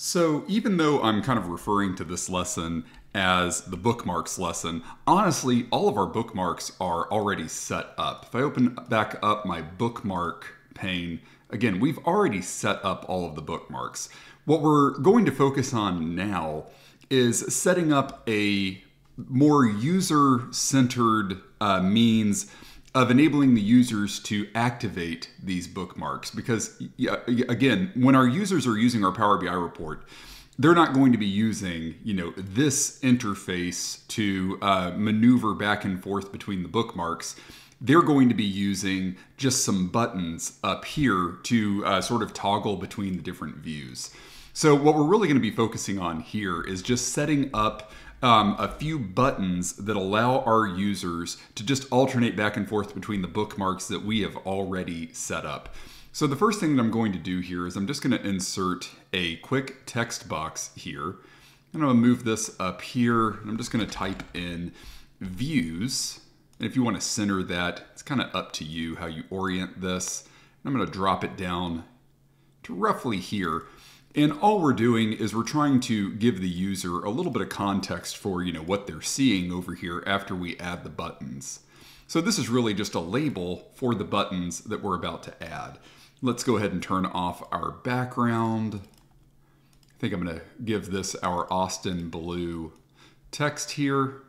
So even though I'm kind of referring to this lesson as the bookmarks lesson, honestly, all of our bookmarks are already set up. If I open back up my bookmark pane, again, we've already set up all of the bookmarks. What we're going to focus on now is setting up a more user-centered means of enabling the users to activate these bookmarks. Because again, when our users are using our Power BI report, they're not going to be using, this interface to maneuver back and forth between the bookmarks. They're going to be using just some buttons up here to sort of toggle between the different views. So what we're really going to be focusing on here is just setting up a few buttons that allow our users to just alternate back and forth between the bookmarks that we have already set up. So the first thing that I'm going to do here is I'm just going to insert a quick text box here. I'm going to move this up here. And I'm just going to type in views. And if you want to center that, it's kind of up to you how you orient this. I'm going to drop it down to roughly here. And all we're doing is we're trying to give the user a little bit of context for what they're seeing over here after we add the buttons. So this is really just a label for the buttons that we're about to add. Let's go ahead and turn off our background. I think I'm going to give this our Austin blue text here.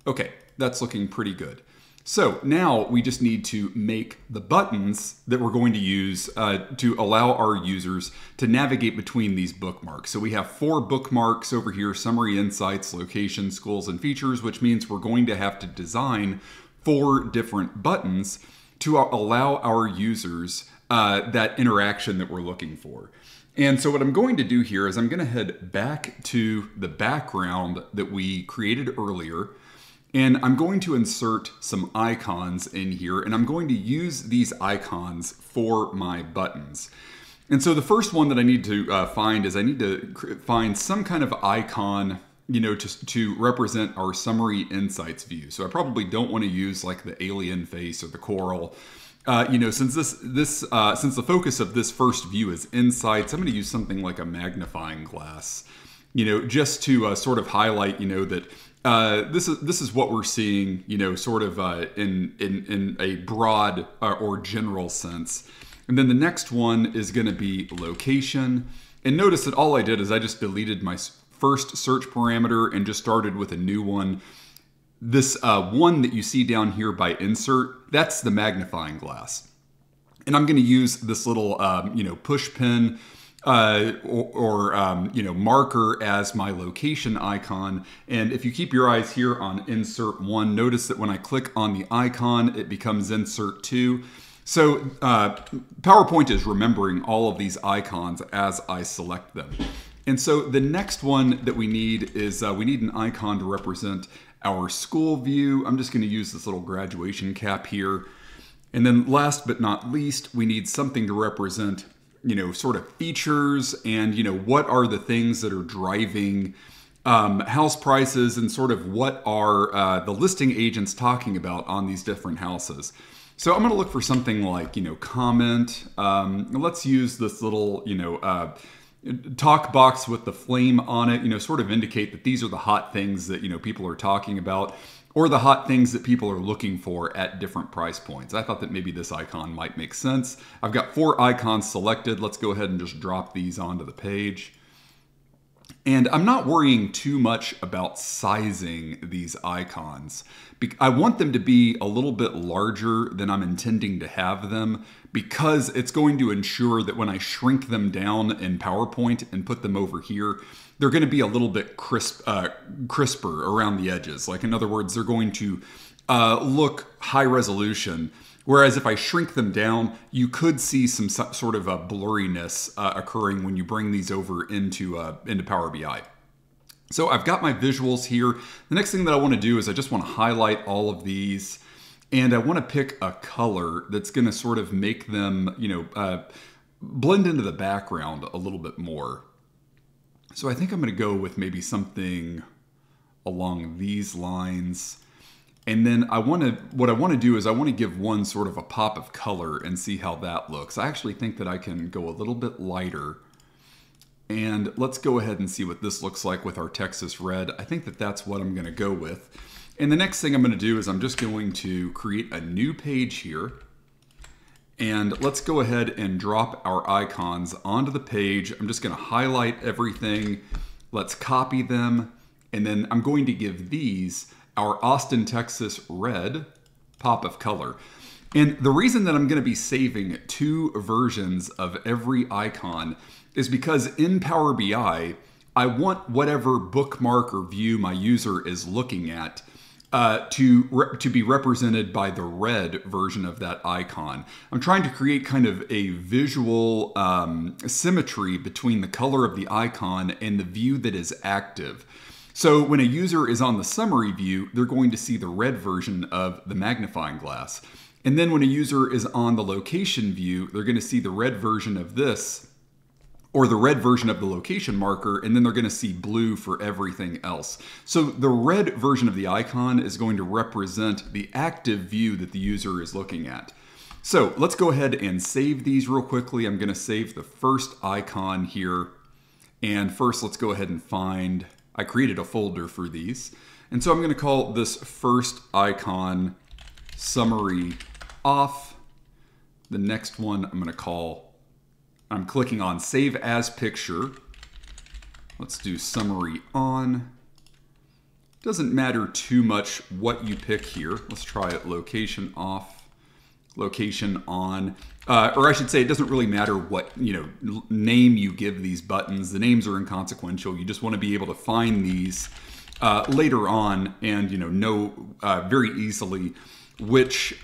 Okay, that's looking pretty good. So now we just need to make the buttons that we're going to use to allow our users to navigate between these bookmarks. So we have 4 bookmarks over here: summary, insights, location, schools, and features, which means we're going to have to design 4 different buttons to allow our users that interaction that we're looking for. And so what I'm going to do here is I'm going to head back to the background that we created earlier. And I'm going to insert some icons in here, and I'm going to use these icons for my buttons. And so the first one that I need to find is I need to find some kind of icon, to represent our summary insights view. So I probably don't want to use like the alien face or the coral. Since the focus of this first view is insights, I'm going to use something like a magnifying glass, just to sort of highlight, that this is what we're seeing, sort of in a broad or general sense. And then the next one is going to be location. And notice that all I did is I just deleted my first search parameter and just started with a new one. This one that you see down here by insert, that's the magnifying glass. And I'm going to use this little, push pin marker as my location icon. And if you keep your eyes here on insert 1, notice that when I click on the icon, it becomes insert 2. So PowerPoint is remembering all of these icons as I select them. And so the next one that we need is we need an icon to represent our school view. I'm just going to use this little graduation cap here. And then last but not least, we need something to represent sort of features and, what are the things that are driving house prices and sort of what are the listing agents talking about on these different houses. So I'm going to look for something like, comment. Let's use this little, talk box with the flame on it, sort of indicate that these are the hot things that, people are talking about, or the hot things that people are looking for at different price points. I thought that maybe this icon might make sense. I've got 4 icons selected. Let's go ahead and just drop these onto the page. And I'm not worrying too much about sizing these icons. I want them to be a little bit larger than I'm intending to have them, because it's going to ensure that when I shrink them down in PowerPoint and put them over here, they're going to be a little bit crisper around the edges. Like, in other words, they're going to look high resolution. Whereas if I shrink them down, you could see some sort of a blurriness occurring when you bring these over into Power BI. So I've got my visuals here. The next thing that I want to do is I just want to highlight all of these, and I want to pick a color that's going to sort of make them, blend into the background a little bit more. So I think I'm going to go with maybe something along these lines. And then what I want to do is I want to give one sort of a pop of color and see how that looks. I actually think that I can go a little bit lighter And let's go ahead and see what this looks like with our Texas red. I think that that's what I'm going to go with. And the next thing I'm going to do is I'm just going to create a new page here. And let's go ahead and drop our icons onto the page. I'm just going to highlight everything. Let's copy them. And then I'm going to give these our Austin, Texas red pop of color. And the reason that I'm going to be saving 2 versions of every icon is because in Power BI, I want whatever bookmark or view my user is looking at to be represented by the red version of that icon. I'm trying to create kind of a visual symmetry between the color of the icon and the view that is active. So when a user is on the summary view, they're going to see the red version of the magnifying glass. And then when a user is on the location view, they're going to see the red version of this, or the red version of the location marker, and then they're going to see blue for everything else. So the red version of the icon is going to represent the active view that the user is looking at. So let's go ahead and save these real quickly. I'm going to save the first icon here. And first, let's go ahead and find, I created a folder for these. And so I'm going to call this first icon summary off. The next one I'm going to call, I'm clicking on Save As Picture. Let's do Summary On. Doesn't matter too much what you pick here. Let's try it Location Off, Location On. Or I should say, it doesn't really matter what name you give these buttons. The names are inconsequential. You just want to be able to find these later on and know very easily which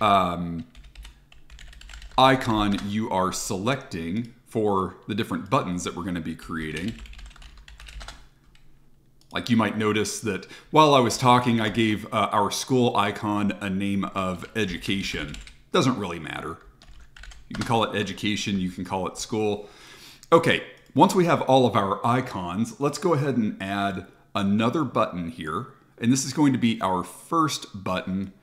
icon you are selecting for the different buttons that we're going to be creating. Like you might notice that while I was talking, I gave our school icon a name of education. Doesn't really matter. You can call it education, you can call it school. Okay, once we have all of our icons, let's go ahead and add another button here. And this is going to be our first button.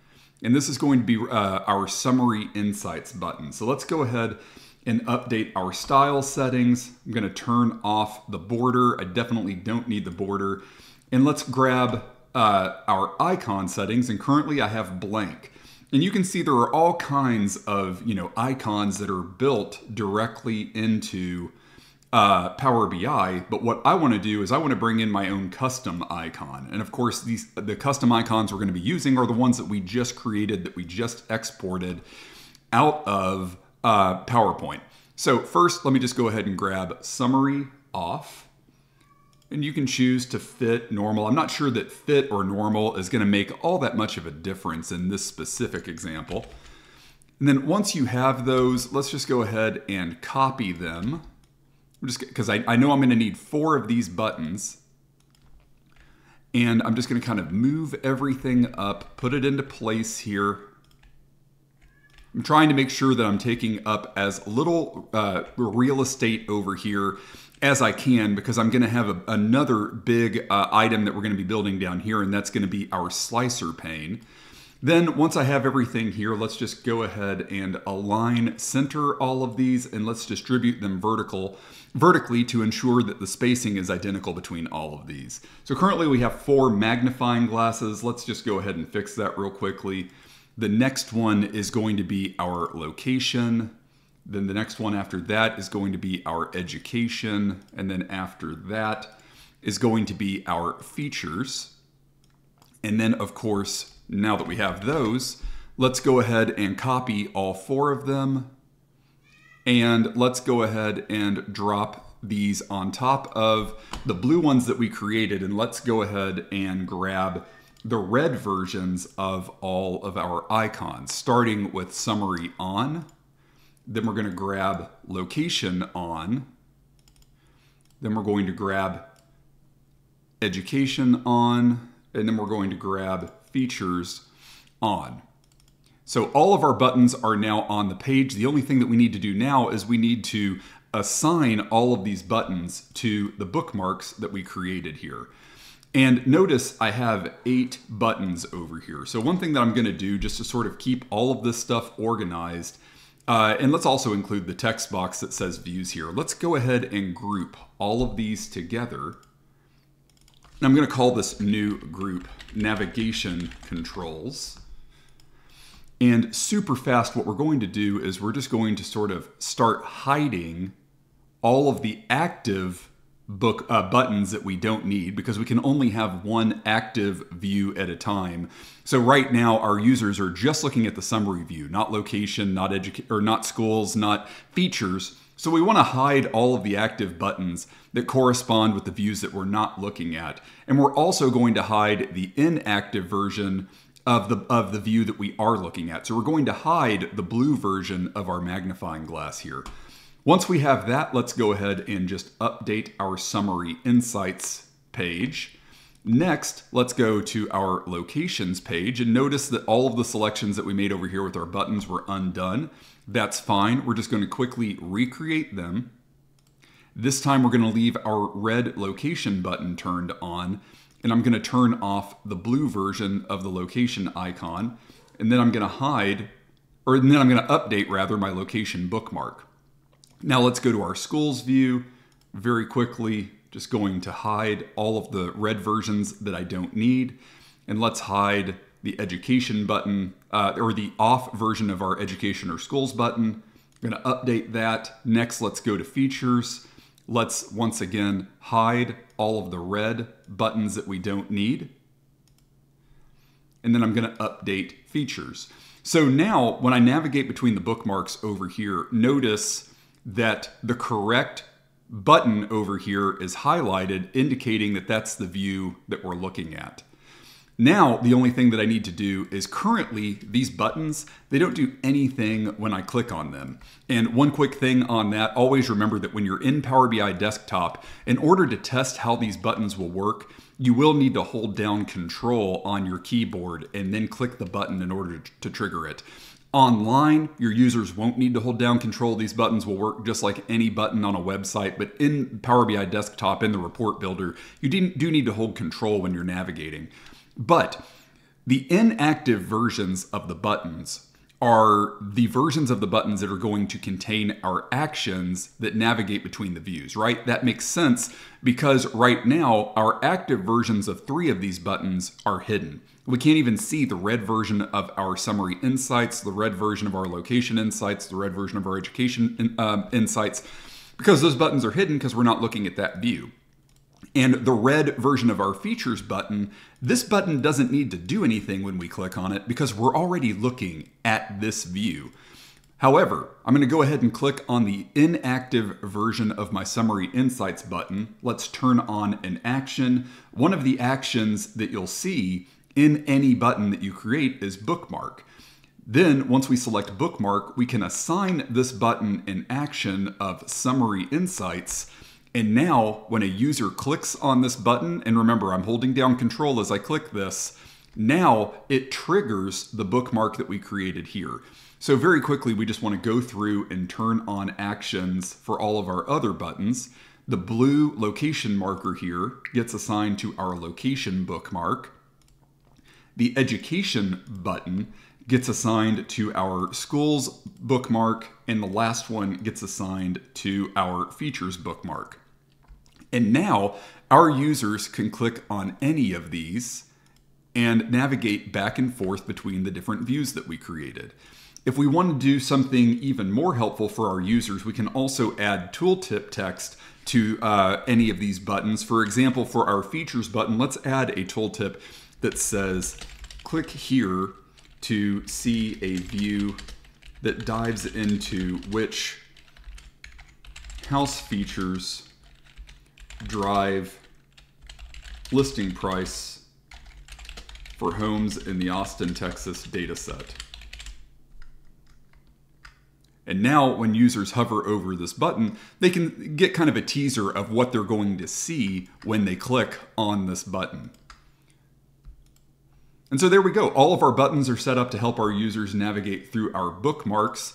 And this is going to be our Summary Insights button. So let's go ahead and update our style settings. I'm going to turn off the border. I definitely don't need the border. And let's grab our icon settings. And currently I have blank. And you can see there are all kinds of icons that are built directly into Power BI. But what I want to do is I want to bring in my own custom icon. And of course, the custom icons we're going to be using are the ones that we just created, that we just exported out of PowerPoint. So first, let me just go ahead and grab Summary Off. And you can choose to fit, normal. I'm not sure that fit or normal is going to make all that much of a difference in this specific example. And then once you have those, let's just go ahead and copy them. Because I know I'm going to need 4 of these buttons. And I'm just going to kind of move everything up, put it into place here. I'm trying to make sure that I'm taking up as little real estate over here as I can, because I'm going to have another big item that we're going to be building down here, and that's going to be our slicer pane. Then once I have everything here, let's just go ahead and align center all of these, and let's distribute them vertically to ensure that the spacing is identical between all of these. So currently we have 4 magnifying glasses. Let's just go ahead and fix that real quickly. The next one is going to be our location. Then the next one after that is going to be our education. And then after that is going to be our features. And then of course, now that we have those, let's go ahead and copy all 4 of them. And let's go ahead and drop these on top of the blue ones that we created. And let's go ahead and grab the red versions of all of our icons, starting with Summary On. Then we're going to grab Location On. Then we're going to grab Education On. And then we're going to grab Features On. So all of our buttons are now on the page. The only thing that we need to do now is we need to assign all of these buttons to the bookmarks that we created here. And notice I have 8 buttons over here. So one thing that I'm going to do just to sort of keep all of this stuff organized, And let's also include the text box that says views here. Let's go ahead and group all of these together. And I'm going to call this new group Navigation Controls. And super fast, what we're going to do is we're just going to sort of start hiding all of the active buttons that we don't need, because we can only have one active view at a time. So right now our users are just looking at the summary view, not location, not schools, not features. So we want to hide all of the active buttons that correspond with the views that we're not looking at. And we're also going to hide the inactive version of the view that we are looking at. So we're going to hide the blue version of our magnifying glass here. Once we have that, let's go ahead and just update our Summary Insights page. Next, let's go to our Locations page and notice that all of the selections that we made over here with our buttons were undone. That's fine. We're just going to quickly recreate them. This time we're going to leave our red location button turned on, and I'm going to turn off the blue version of the location icon, and then I'm going to update rather my location bookmark. Now let's go to our schools view very quickly, just going to hide all of the red versions that I don't need. And let's hide the education button, or the off version of our education or schools button. I'm going to update that. Next, let's go to features. Let's once again hide all of the red buttons that we don't need. And then I'm going to update features. So now when I navigate between the bookmarks over here, notice that the correct button over here is highlighted, indicating that that's the view that we're looking at. Now, the only thing that I need to do is currently these buttons, they don't do anything when I click on them. And one quick thing on that, always remember that when you're in Power BI Desktop, in order to test how these buttons will work, you will need to hold down Control on your keyboard and then click the button in order to trigger it. Online, your users won't need to hold down Control. These buttons will work just like any button on a website, but in Power BI Desktop, in the report builder, you do need to hold Control when you're navigating. But the inactive versions of the buttons are the versions of the buttons that are going to contain our actions that navigate between the views, right? That makes sense because right now our active versions of 3 of these buttons are hidden. We can't even see the red version of our Summary Insights, the red version of our Location Insights, the red version of our Education Insights, because those buttons are hidden because we're not looking at that view. And the red version of our Features button, this button doesn't need to do anything when we click on it because we're already looking at this view. However, I'm going to go ahead and click on the inactive version of my Summary Insights button. Let's turn on an action. One of the actions that you'll see in any button that you create is Bookmark. Then, once we select Bookmark, we can assign this button an action of Summary Insights. And now, when a user clicks on this button, and remember, I'm holding down Control as I click this, now it triggers the bookmark that we created here. So very quickly, we just want to go through and turn on actions for all of our other buttons. The blue location marker here gets assigned to our location bookmark. The education button gets assigned to our schools bookmark, and the last one gets assigned to our features bookmark. And now our users can click on any of these and navigate back and forth between the different views that we created. If we want to do something even more helpful for our users, we can also add tooltip text to any of these buttons. For example, for our features button, let's add a tooltip that says, click here to see a view that dives into which house features drive listing price for homes in the Austin, Texas dataset. And now when users hover over this button, they can get kind of a teaser of what they're going to see when they click on this button. And so there we go. All of our buttons are set up to help our users navigate through our bookmarks.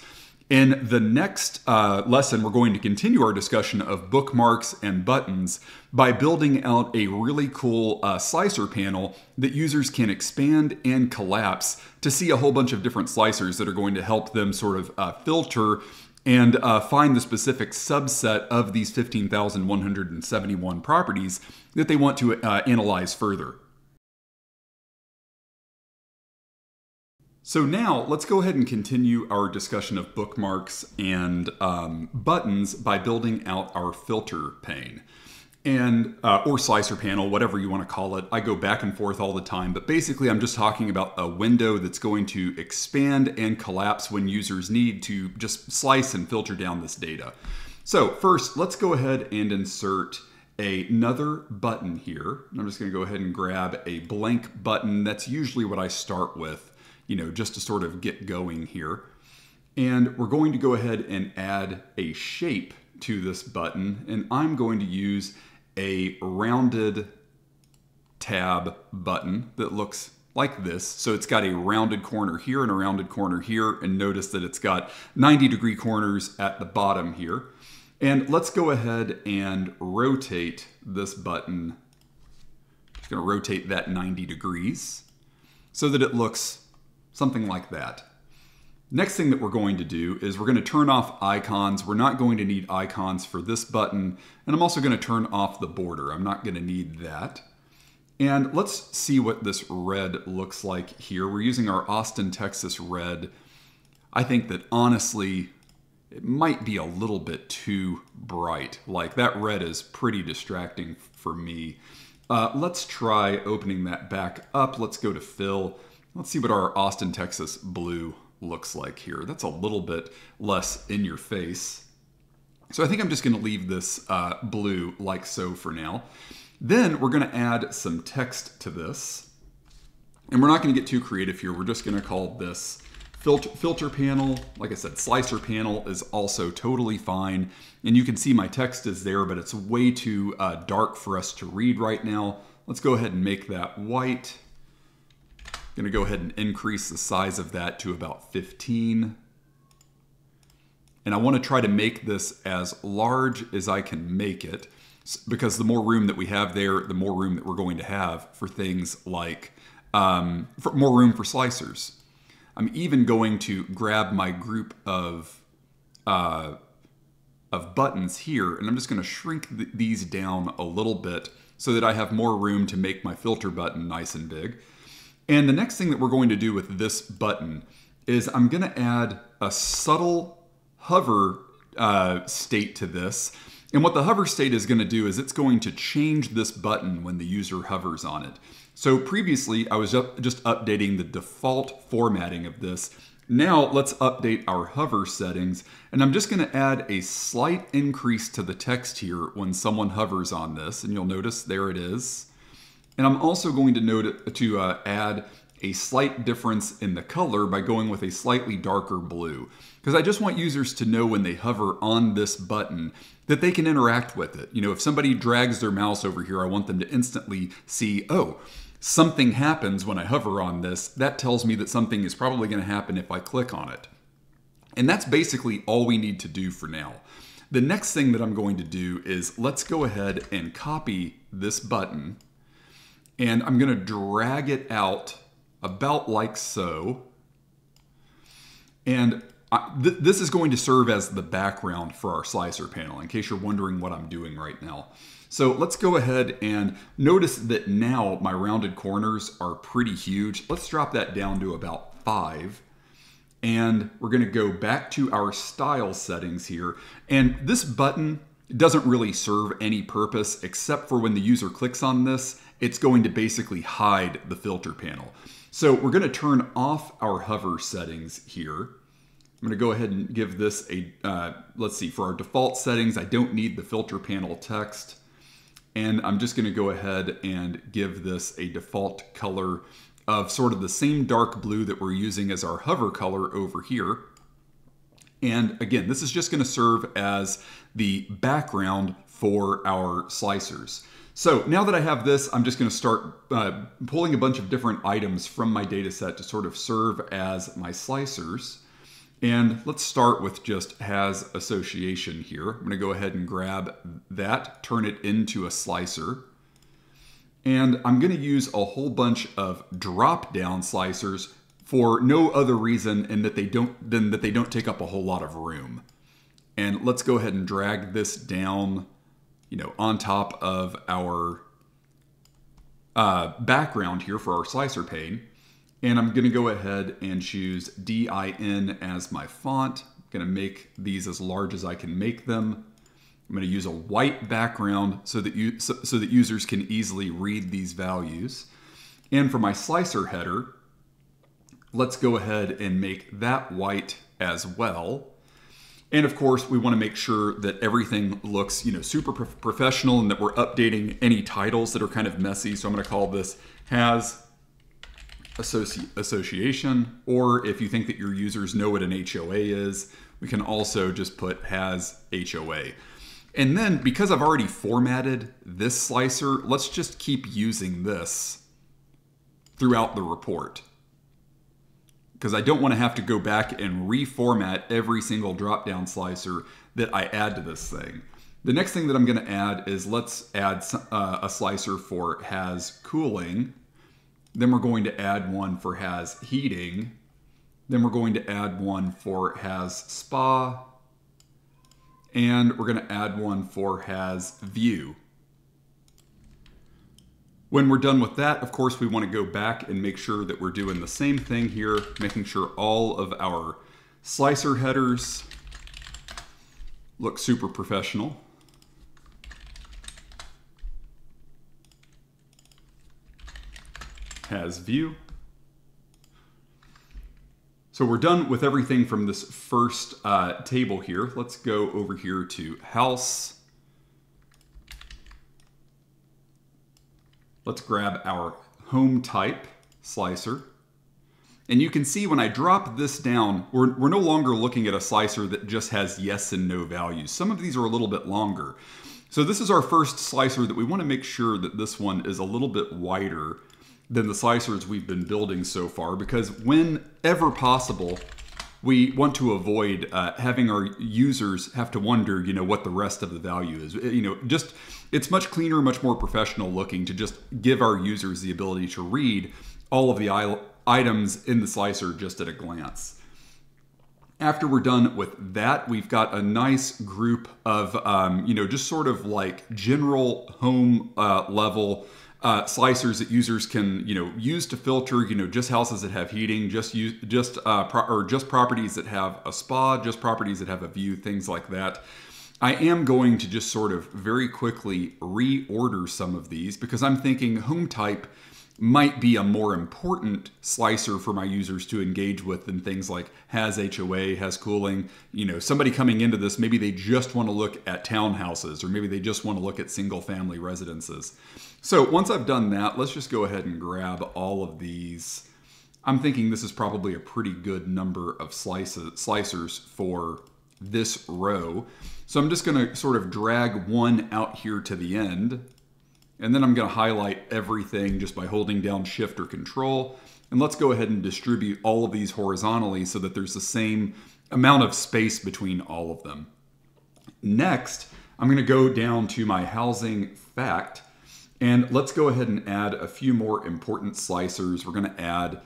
In the next lesson, we're going to continue our discussion of bookmarks and buttons by building out a really cool slicer panel that users can expand and collapse to see a whole bunch of different slicers that are going to help them sort of filter and find the specific subset of these 15,171 properties that they want to analyze further. So now let's go ahead and continue our discussion of bookmarks and buttons by building out our filter pane. And or slicer panel, whatever you want to call it. I go back and forth all the time, but basically I'm just talking about a window that's going to expand and collapse when users need to just slice and filter down this data. So first, let's go ahead and insert another button here. I'm just going to go ahead and grab a blank button. That's usually what I start with, just to sort of get going here. And we're going to go ahead and add a shape to this button, and I'm going to use a rounded tab button that looks like this. So it's got a rounded corner here and a rounded corner here, and notice that it's got 90-degree corners at the bottom here. And let's go ahead and rotate this button. Just going to rotate that 90 degrees so that it looks something like that. Next thing that we're going to do is we're going to turn off icons. We're not going to need icons for this button. And I'm also going to turn off the border. I'm not going to need that. And let's see what this red looks like here. We're using our Austin, Texas red. I think that honestly, it might be a little bit too bright. Like that red is pretty distracting for me. Let's try opening that back up. Let's go to fill. Let's see what our Austin, Texas blue looks like here. That's a little bit less in your face. So I think I'm just going to leave this blue like so for now. Then we're going to add some text to this. And we're not going to get too creative here. We're just going to call this filter panel. Like I said, slicer panel is also totally fine. And you can see my text is there, but it's way too dark for us to read right now. Let's go ahead and make that white. Going to go ahead and increase the size of that to about 15. And I want to try to make this as large as I can make it, because the more room that we have there, the more room that we're going to have for things like, more room for slicers. I'm even going to grab my group of buttons here, and I'm just going to shrink these down a little bit so that I have more room to make my filter button nice and big. And the next thing that we're going to do with this button is I'm going to add a subtle hover state to this. And what the hover state is going to do is it's going to change this button when the user hovers on it. So previously I was just updating the default formatting of this. Now let's update our hover settings, and I'm just going to add a slight increase to the text here when someone hovers on this, and you'll notice there it is. And I'm also going to add a slight difference in the color by going with a slightly darker blue, because I just want users to know when they hover on this button that they can interact with it. If somebody drags their mouse over here, I want them to instantly see, oh, something happens when I hover on this. That tells me that something is probably going to happen if I click on it. And that's basically all we need to do for now. The next thing that I'm going to do is let's go ahead and copy this button. And I'm going to drag it out about like so. And this is going to serve as the background for our slicer panel, in case you're wondering what I'm doing right now. So let's go ahead and notice that now my rounded corners are pretty huge. Let's drop that down to about 5. And we're going to go back to our style settings here. And this button doesn't really serve any purpose except for when the user clicks on this, it's going to basically hide the filter panel. So we're going to turn off our hover settings here. I'm going to go ahead and give this a, let's see, for our default settings, I don't need the filter panel text. And I'm just going to go ahead and give this a default color of sort of the same dark blue that we're using as our hover color over here. And again, this is just going to serve as the background for our slicers. So now that I have this, I'm just going to start pulling a bunch of different items from my data set to sort of serve as my slicers. And let's start with just has association here. I'm going to go ahead and grab that, turn it into a slicer. And I'm going to use a whole bunch of drop-down slicers for no other reason than that they don't take up a whole lot of room. And let's go ahead and drag this down, on top of our background here for our slicer pane. And I'm going to go ahead and choose DIN as my font. I'm going to make these as large as I can make them. I'm going to use a white background so that users can easily read these values. And for my slicer header, let's go ahead and make that white as well. And of course, we want to make sure that everything looks, super professional and that we're updating any titles that are kind of messy. So I'm going to call this has association, or if you think that your users know what an HOA is, we can also just put has HOA. And then because I've already formatted this slicer, let's just keep using this throughout the report, because I don't want to have to go back and reformat every single drop-down slicer that I add to this thing. The next thing that I'm going to add is let's add a slicer for has cooling. Then we're going to add one for has heating. Then we're going to add one for has spa. And we're going to add one for has view. When we're done with that, of course, we want to go back and make sure that we're doing the same thing here, making sure all of our slicer headers look super professional. Has view. So we're done with everything from this first table here. Let's go over here to house. Let's grab our home type slicer. And you can see when I drop this down, we're no longer looking at a slicer that just has yes and no values. Some of these are a little bit longer. So this is our first slicer that we want to make sure that this one is a little bit wider than the slicers we've been building so far, because whenever possible, we want to avoid having our users have to wonder, what the rest of the value is. It's much cleaner, much more professional looking to just give our users the ability to read all of the items in the slicer just at a glance. After we're done with that, we've got a nice group of, just sort of like general home level slicers that users can, use to filter, just houses that have heating, just properties that have a spa, just properties that have a view, things like that. I am going to just sort of very quickly reorder some of these because I'm thinking home type might be a more important slicer for my users to engage with than things like has HOA, has cooling. Somebody coming into this, maybe they just want to look at townhouses, or maybe they just want to look at single family residences. So once I've done that, let's just go ahead and grab all of these. I'm thinking this is probably a pretty good number of slicers for this row. So I'm just going to sort of drag one out here to the end. And then I'm going to highlight everything just by holding down Shift or Control. And let's go ahead and distribute all of these horizontally so that there's the same amount of space between all of them. Next, I'm going to go down to my housing fact. And let's go ahead and add a few more important slicers. We're going to add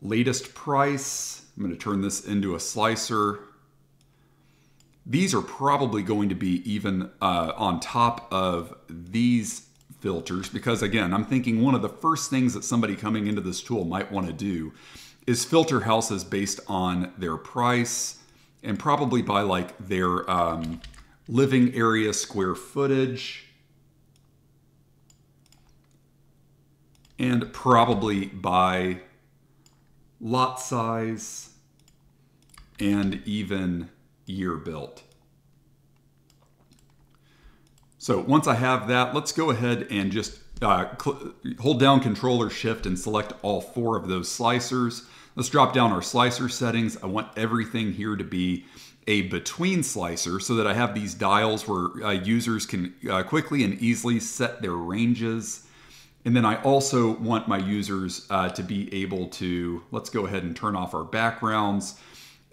latest price. I'm going to turn this into a slicer. These are probably going to be even on top of these filters, because again, I'm thinking one of the first things that somebody coming into this tool might want to do is filter houses based on their price and probably by like their living area square footage, and probably by lot size and even year built. So once I have that, let's go ahead and just hold down Control or Shift and select all four of those slicers. Let's drop down our slicer settings. I want everything here to be a between slicer so that I have these dials where users can quickly and easily set their ranges. And then I also want my users to be able to, let's go ahead and turn off our backgrounds.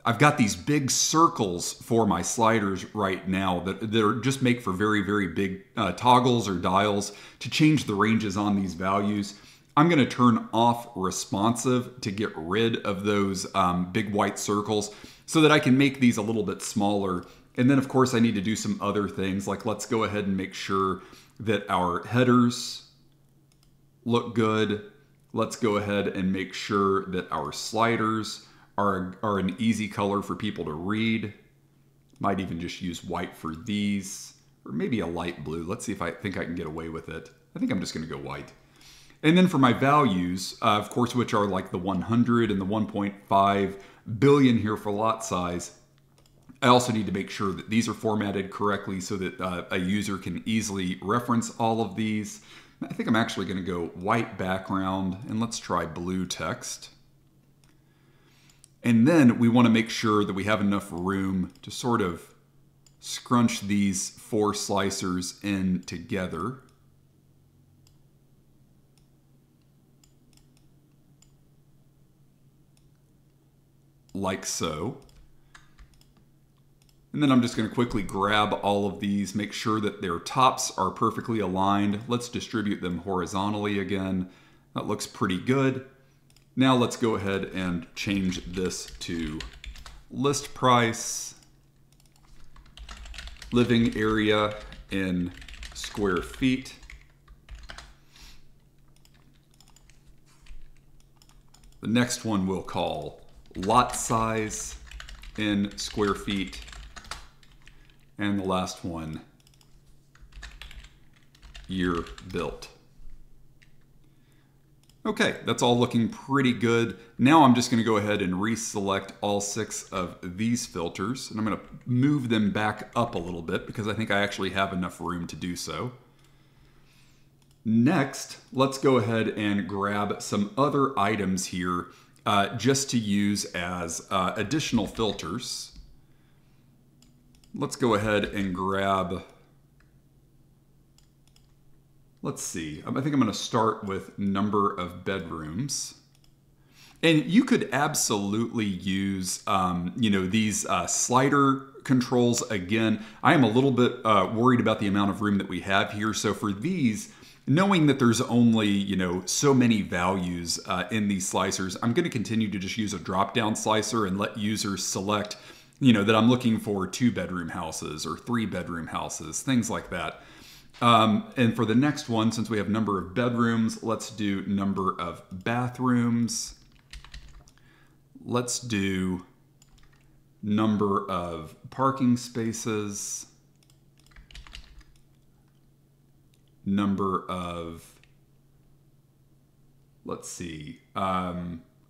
I've got these big circles for my sliders right now that are just make for very, very big toggles or dials to change the ranges on these values. I'm going to turn off responsive to get rid of those big white circles so that I can make these a little bit smaller. And then of course I need to do some other things, like let's go ahead and make sure that our headers look good. Let's go ahead and make sure that our sliders are an easy color for people to read. Might even just use white for these, or maybe a light blue. Let's see if I think I can get away with it. I think I'm just going to go white. And then for my values, of course, which are like the 100 and the 1.5 billion here for lot size, I also need to make sure that these are formatted correctly so that a user can easily reference all of these. I think I'm actually going to go white background, and let's try blue text. And then we want to make sure that we have enough room to sort of scrunch these 4 slicers in together. Like so. And then I'm just going to quickly grab all of these, make sure that their tops are perfectly aligned. Let's distribute them horizontally again. That looks pretty good. Now let's go ahead and change this to list price, living area in square feet. The next one we'll call lot size in square feet. And the last one, year built. Okay, that's all looking pretty good. Now I'm just going to go ahead and reselect all 6 of these filters, and I'm going to move them back up a little bit because I think I actually have enough room to do so. Next, let's go ahead and grab some other items here just to use as additional filters. Let's go ahead and grab, let's see, I think I'm going to start with number of bedrooms. And you could absolutely use, these slider controls again. I am a little bit worried about the amount of room that we have here. So for these, knowing that there's only, so many values in these slicers, I'm going to continue to just use a drop-down slicer and let users select, that I'm looking for 2-bedroom houses or 3-bedroom houses, things like that. And for the next one, since we have number of bedrooms, let's do number of bathrooms. Let's do number of parking spaces. Number of, let's see,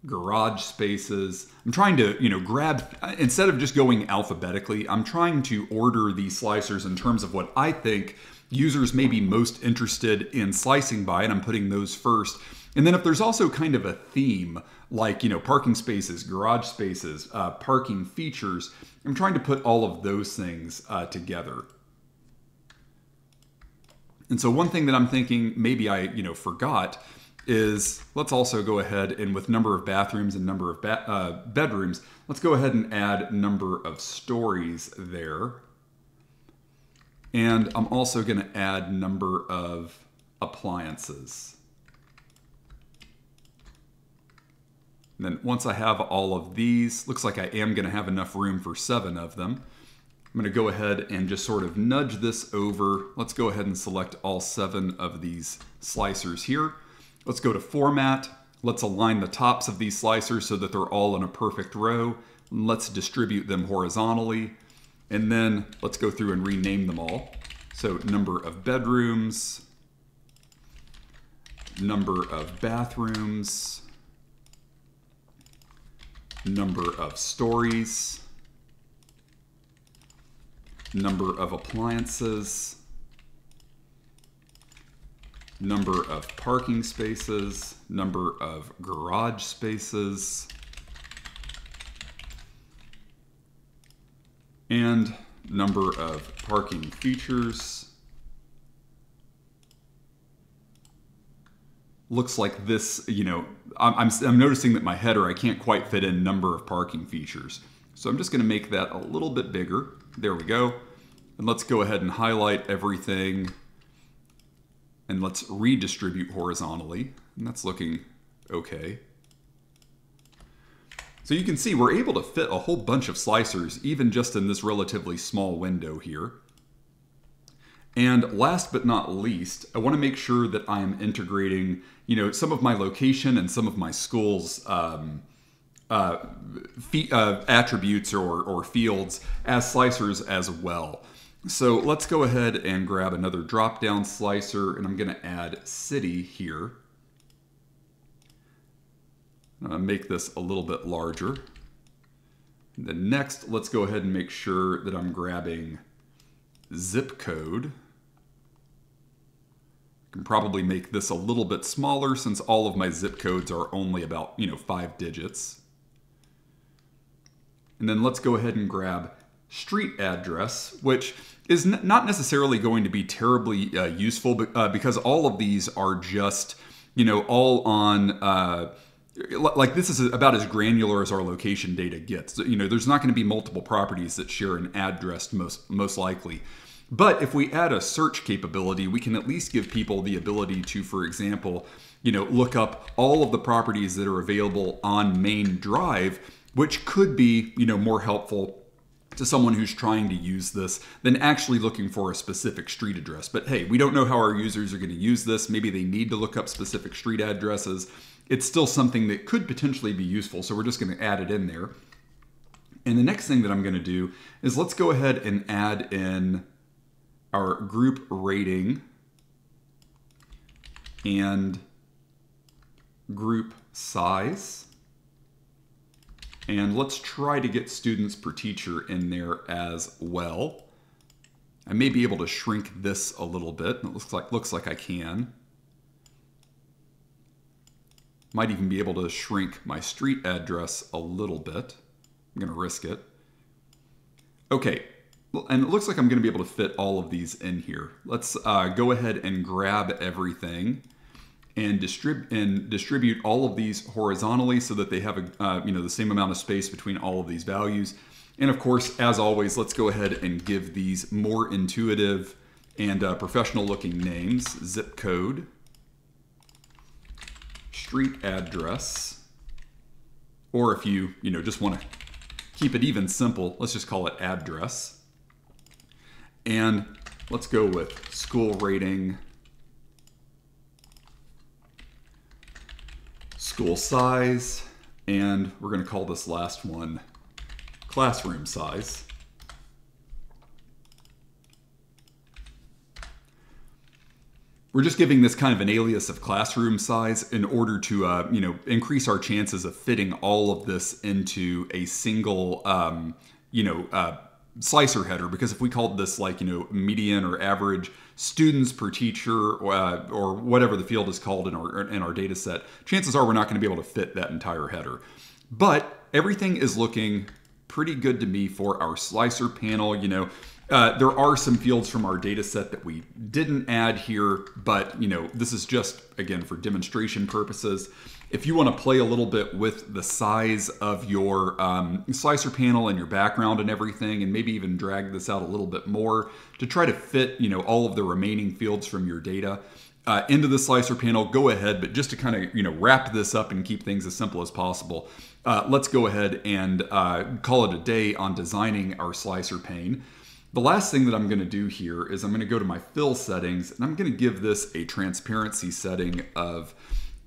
garage spaces. I'm trying to, grab, instead of just going alphabetically, I'm trying to order these slicers in terms of what I think users may be most interested in slicing by, and I'm putting those first. And then if there's also kind of a theme, like, parking spaces, garage spaces, parking features, I'm trying to put all of those things together. And so one thing that I'm thinking maybe I, forgot is let's also go ahead and with number of bathrooms and number of bedrooms, let's go ahead and add number of stories there. And I'm also going to add number of appliances. And then once I have all of these, looks like I am going to have enough room for 7 of them. I'm going to go ahead and just sort of nudge this over. Let's go ahead and select all 7 of these slicers here. Let's go to Format. Let's align the tops of these slicers so that they're all in a perfect row. Let's distribute them horizontally. And then let's go through and rename them all. So number of bedrooms, number of bathrooms, number of stories, number of appliances, number of parking spaces, number of garage spaces, and number of parking features. Looks like this, I'm noticing that my header, I can't quite fit in number of parking features. So I'm just going to make that a little bit bigger. There we go. And let's go ahead and highlight everything. And let's redistribute horizontally. And that's looking okay. So you can see we're able to fit a whole bunch of slicers, even just in this relatively small window here. And last but not least, I want to make sure that I am integrating, some of my location and some of my school's attributes or fields as slicers as well. So let's go ahead and grab another drop-down slicer, and I'm going to add city here. I'm going to make this a little bit larger. And then next, let's go ahead and make sure that I'm grabbing zip code. I can probably make this a little bit smaller since all of my zip codes are only about 5 digits. And then let's go ahead and grab street address, which is not necessarily going to be terribly useful because all of these are just, all on, like this is about as granular as our location data gets. There's not going to be multiple properties that share an address most likely. But if we add a search capability, we can at least give people the ability to, for example, look up all of the properties that are available on main drive, which could be, more helpful to someone who's trying to use this than actually looking for a specific street address. But hey, we don't know how our users are going to use this. Maybe they need to look up specific street addresses. It's still something that could potentially be useful, so we're just going to add it in there. And the next thing that I'm going to do is let's go ahead and add in our group rating and group size. And let's try to get students per teacher in there as well. I may be able to shrink this a little bit. It looks like I can. Might even be able to shrink my street address a little bit. I'm going to risk it. Okay, and it looks like I'm going to be able to fit all of these in here. Let's go ahead and grab everything and distribute all of these horizontally so that they have the same amount of space between all of these values. And of course, as always, let's go ahead and give these more intuitive and professional looking names. Zip code, street address, or if you just want to keep it even simple, let's just call it address. And let's go with school rating, school size, and we're going to call this last one classroom size. We're just giving this kind of an alias of classroom size in order to increase our chances of fitting all of this into a single slicer header, because if we called this median or average students per teacher or whatever the field is called in our data set, chances are we're not going to be able to fit that entire header. But everything is looking pretty good to me for our slicer panel. There are some fields from our data set that we didn't add here, but this is just, again, for demonstration purposes. If you want to play a little bit with the size of your slicer panel and your background and everything, and maybe even drag this out a little bit more to try to fit all of the remaining fields from your data into the slicer panel, go ahead. But just to kind of wrap this up and keep things as simple as possible, let's go ahead and call it a day on designing our slicer pane. The last thing that I'm going to do here is I'm going to go to my fill settings, and I'm going to give this a transparency setting of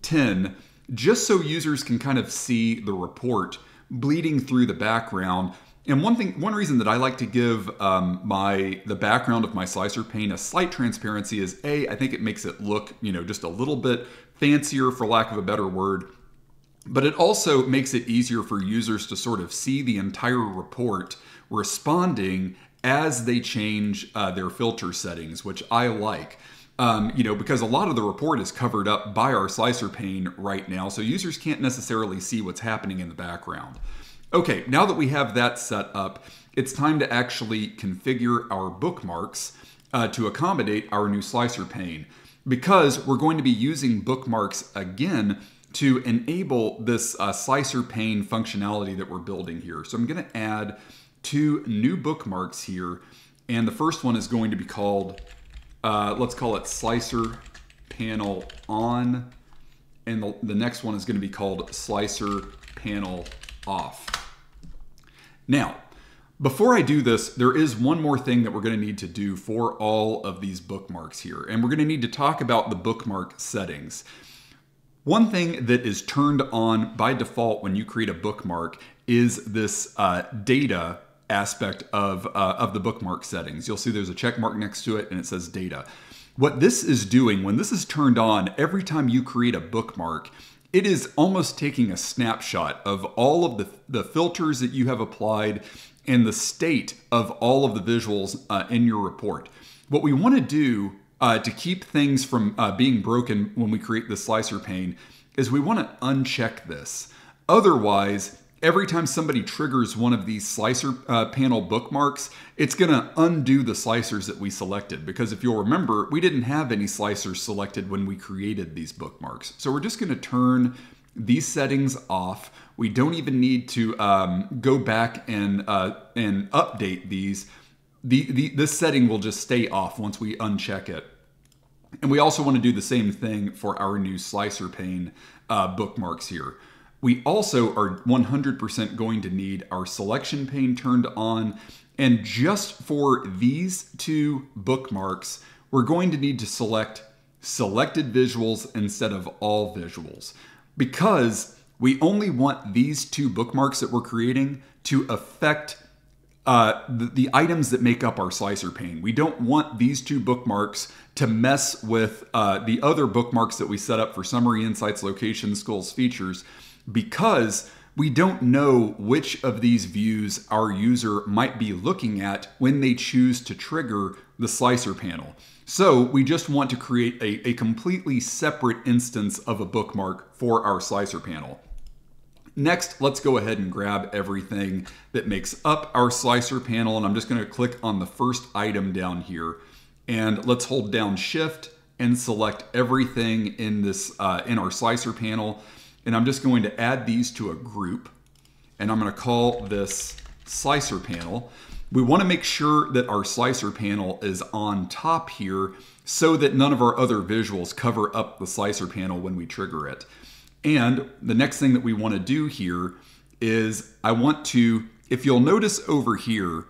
10, just so users can kind of see the report bleeding through the background. And one reason that I like to give the background of my slicer pane a slight transparency is I think it makes it look just a little bit fancier, for lack of a better word. But it also makes it easier for users to sort of see the entire report responding as they change their filter settings, which I like. Because a lot of the report is covered up by our slicer pane right now, so users can't necessarily see what's happening in the background. Okay, now that we have that set up, it's time to actually configure our bookmarks to accommodate our new slicer pane. Because we're going to be using bookmarks again to enable this slicer pane functionality that we're building here. So I'm going to add 2 new bookmarks here. And the first one is going to be called, let's call it Slicer Panel On. And the next one is going to be called Slicer Panel Off. Now, before I do this, there is one more thing that we're going to need to do for all of these bookmarks here. And we're going to need to talk about the bookmark settings. One thing that is turned on by default when you create a bookmark is this data aspect of the bookmark settings. You'll see there's a check mark next to it and it says data. What this is doing, when this is turned on, every time you create a bookmark, it is almost taking a snapshot of all of the filters that you have applied and the state of all of the visuals in your report. What we want to do to keep things from being broken when we create the slicer pane is we want to uncheck this. Otherwise, every time somebody triggers one of these slicer panel bookmarks, it's going to undo the slicers that we selected. Because if you'll remember, we didn't have any slicers selected when we created these bookmarks. So we're just going to turn these settings off. We don't even need to go back and update these. This setting will just stay off once we uncheck it. And we also want to do the same thing for our new slicer pane bookmarks here. We also are 100% going to need our selection pane turned on. And just for these 2 bookmarks, we're going to need to select selected visuals instead of all visuals, because we only want these 2 bookmarks that we're creating to affect the items that make up our slicer pane. We don't want these 2 bookmarks to mess with the other bookmarks that we set up for summary, insights, locations, skills, features, because we don't know which of these views our user might be looking at when they choose to trigger the slicer panel. So we just want to create a completely separate instance of a bookmark for our slicer panel. Next, let's go ahead and grab everything that makes up our slicer panel, and I'm just going to click on the first item down here, and let's hold down Shift and select everything in this in our slicer panel. And I'm just going to add these to a group, and I'm going to call this slicer panel. We want to make sure that our slicer panel is on top here so that none of our other visuals cover up the slicer panel when we trigger it. And the next thing that we want to do here is I want to, if you'll notice over here,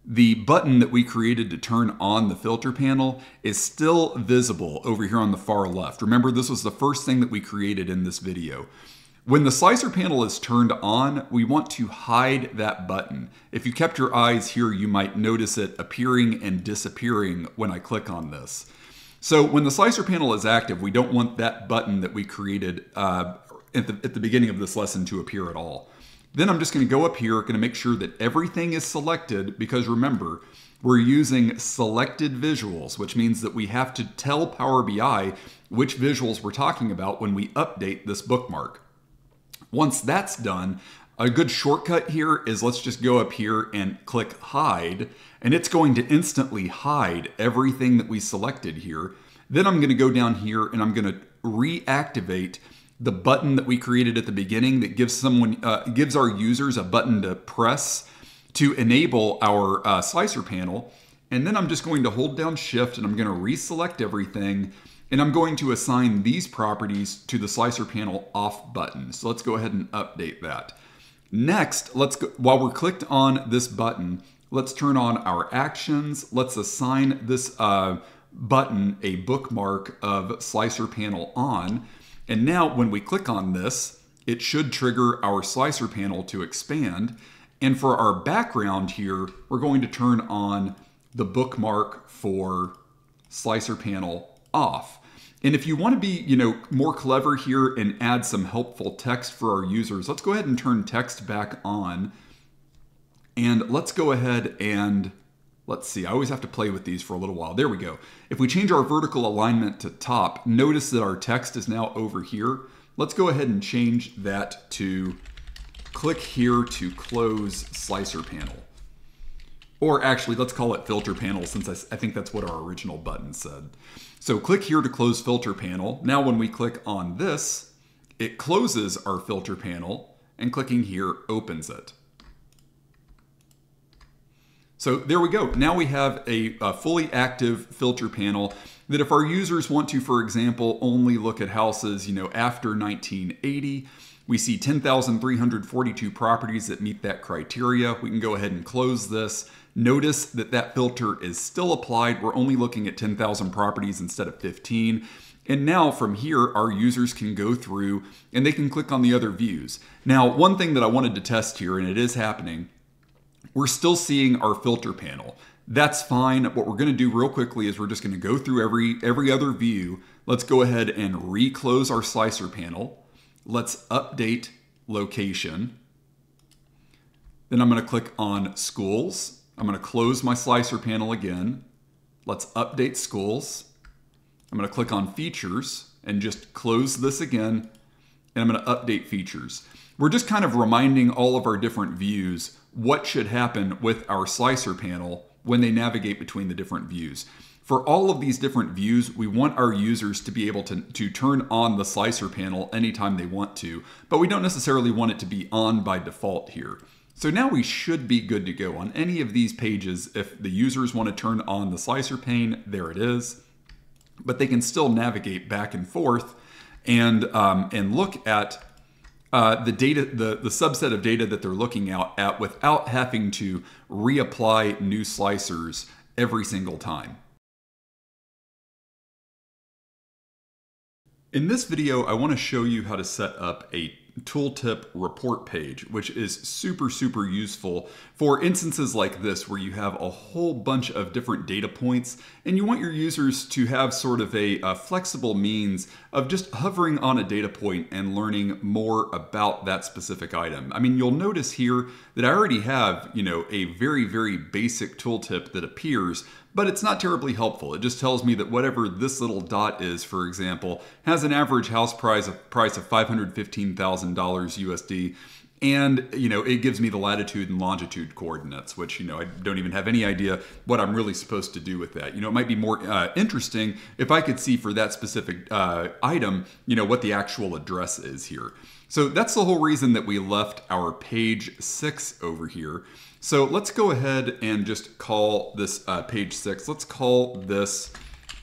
the button that we created to turn on the filter panel is still visible over here on the far left. Remember, this was the first thing that we created in this video. When the slicer panel is turned on, we want to hide that button. If you kept your eyes here, you might notice it appearing and disappearing when I click on this. So when the slicer panel is active, we don't want that button that we created at the beginning of this lesson to appear at all. Then I'm just going to go up here, going to make sure that everything is selected, because remember, we're using selected visuals, which means that we have to tell Power BI which visuals we're talking about when we update this bookmark. Once that's done, a good shortcut here is let's just go up here and click Hide, and it's going to instantly hide everything that we selected here. Then I'm going to go down here and I'm going to reactivate the button that we created at the beginning that gives our users a button to press to enable our slicer panel. And then I'm just going to hold down Shift and I'm going to reselect everything, and I'm going to assign these properties to the slicer panel off button. So let's go ahead and update that. Next, let's go, while we're clicked on this button, let's turn on our actions. Let's assign this button a bookmark of slicer panel on. And now when we click on this, it should trigger our slicer panel to expand. And for our background here, we're going to turn on the bookmark for slicer panel off. And if you want to be, more clever here and add some helpful text for our users, let's go ahead and turn text back on. And let's go ahead and let's see, I always have to play with these for a little while. There we go. If we change our vertical alignment to top, notice that our text is now over here. Let's go ahead and change that to click here to close slicer panel. Or actually, let's call it filter panel, since I think that's what our original button said. So click here to close filter panel. Now when we click on this, it closes our filter panel, and clicking here opens it. So there we go. Now we have a fully active filter panel that if our users want to, for example, only look at houses, after 1980, we see 10,342 properties that meet that criteria. We can go ahead and close this. Notice that that filter is still applied. We're only looking at 10,000 properties instead of 15. And now from here, our users can go through and they can click on the other views. Now, one thing that I wanted to test here, and it is happening, we're still seeing our filter panel. That's fine. What we're going to do real quickly is we're just going to go through every other view. Let's go ahead and reclose our slicer panel. Let's update location. Then I'm going to click on schools. I'm going to close my slicer panel again. Let's update schools. I'm going to click on features and just close this again. And I'm going to update features. We're just kind of reminding all of our different views what should happen with our slicer panel when they navigate between the different views. For all of these different views, we want our users to be able to turn on the slicer panel anytime they want to, but we don't necessarily want it to be on by default here. So now we should be good to go on any of these pages. If the users want to turn on the slicer pane, there it is. But they can still navigate back and forth and look at the data, the subset of data that they're looking at without having to reapply new slicers every single time. In this video, I want to show you how to set up a tooltip report page, which is super useful for instances like this where you have a whole bunch of different data points and you want your users to have sort of a flexible means of just hovering on a data point and learning more about that specific item. I mean, you'll notice here that I already have, a very basic tooltip that appears, but it's not terribly helpful. It just tells me that whatever this little dot is, for example, has an average house price of $515,000 USD. And, it gives me the latitude and longitude coordinates, which, I don't even have any idea what I'm really supposed to do with that. It might be more interesting if I could see for that specific item, what the actual address is here. So that's the whole reason that we left our page 6 over here. So let's go ahead and just call this page 6. Let's call this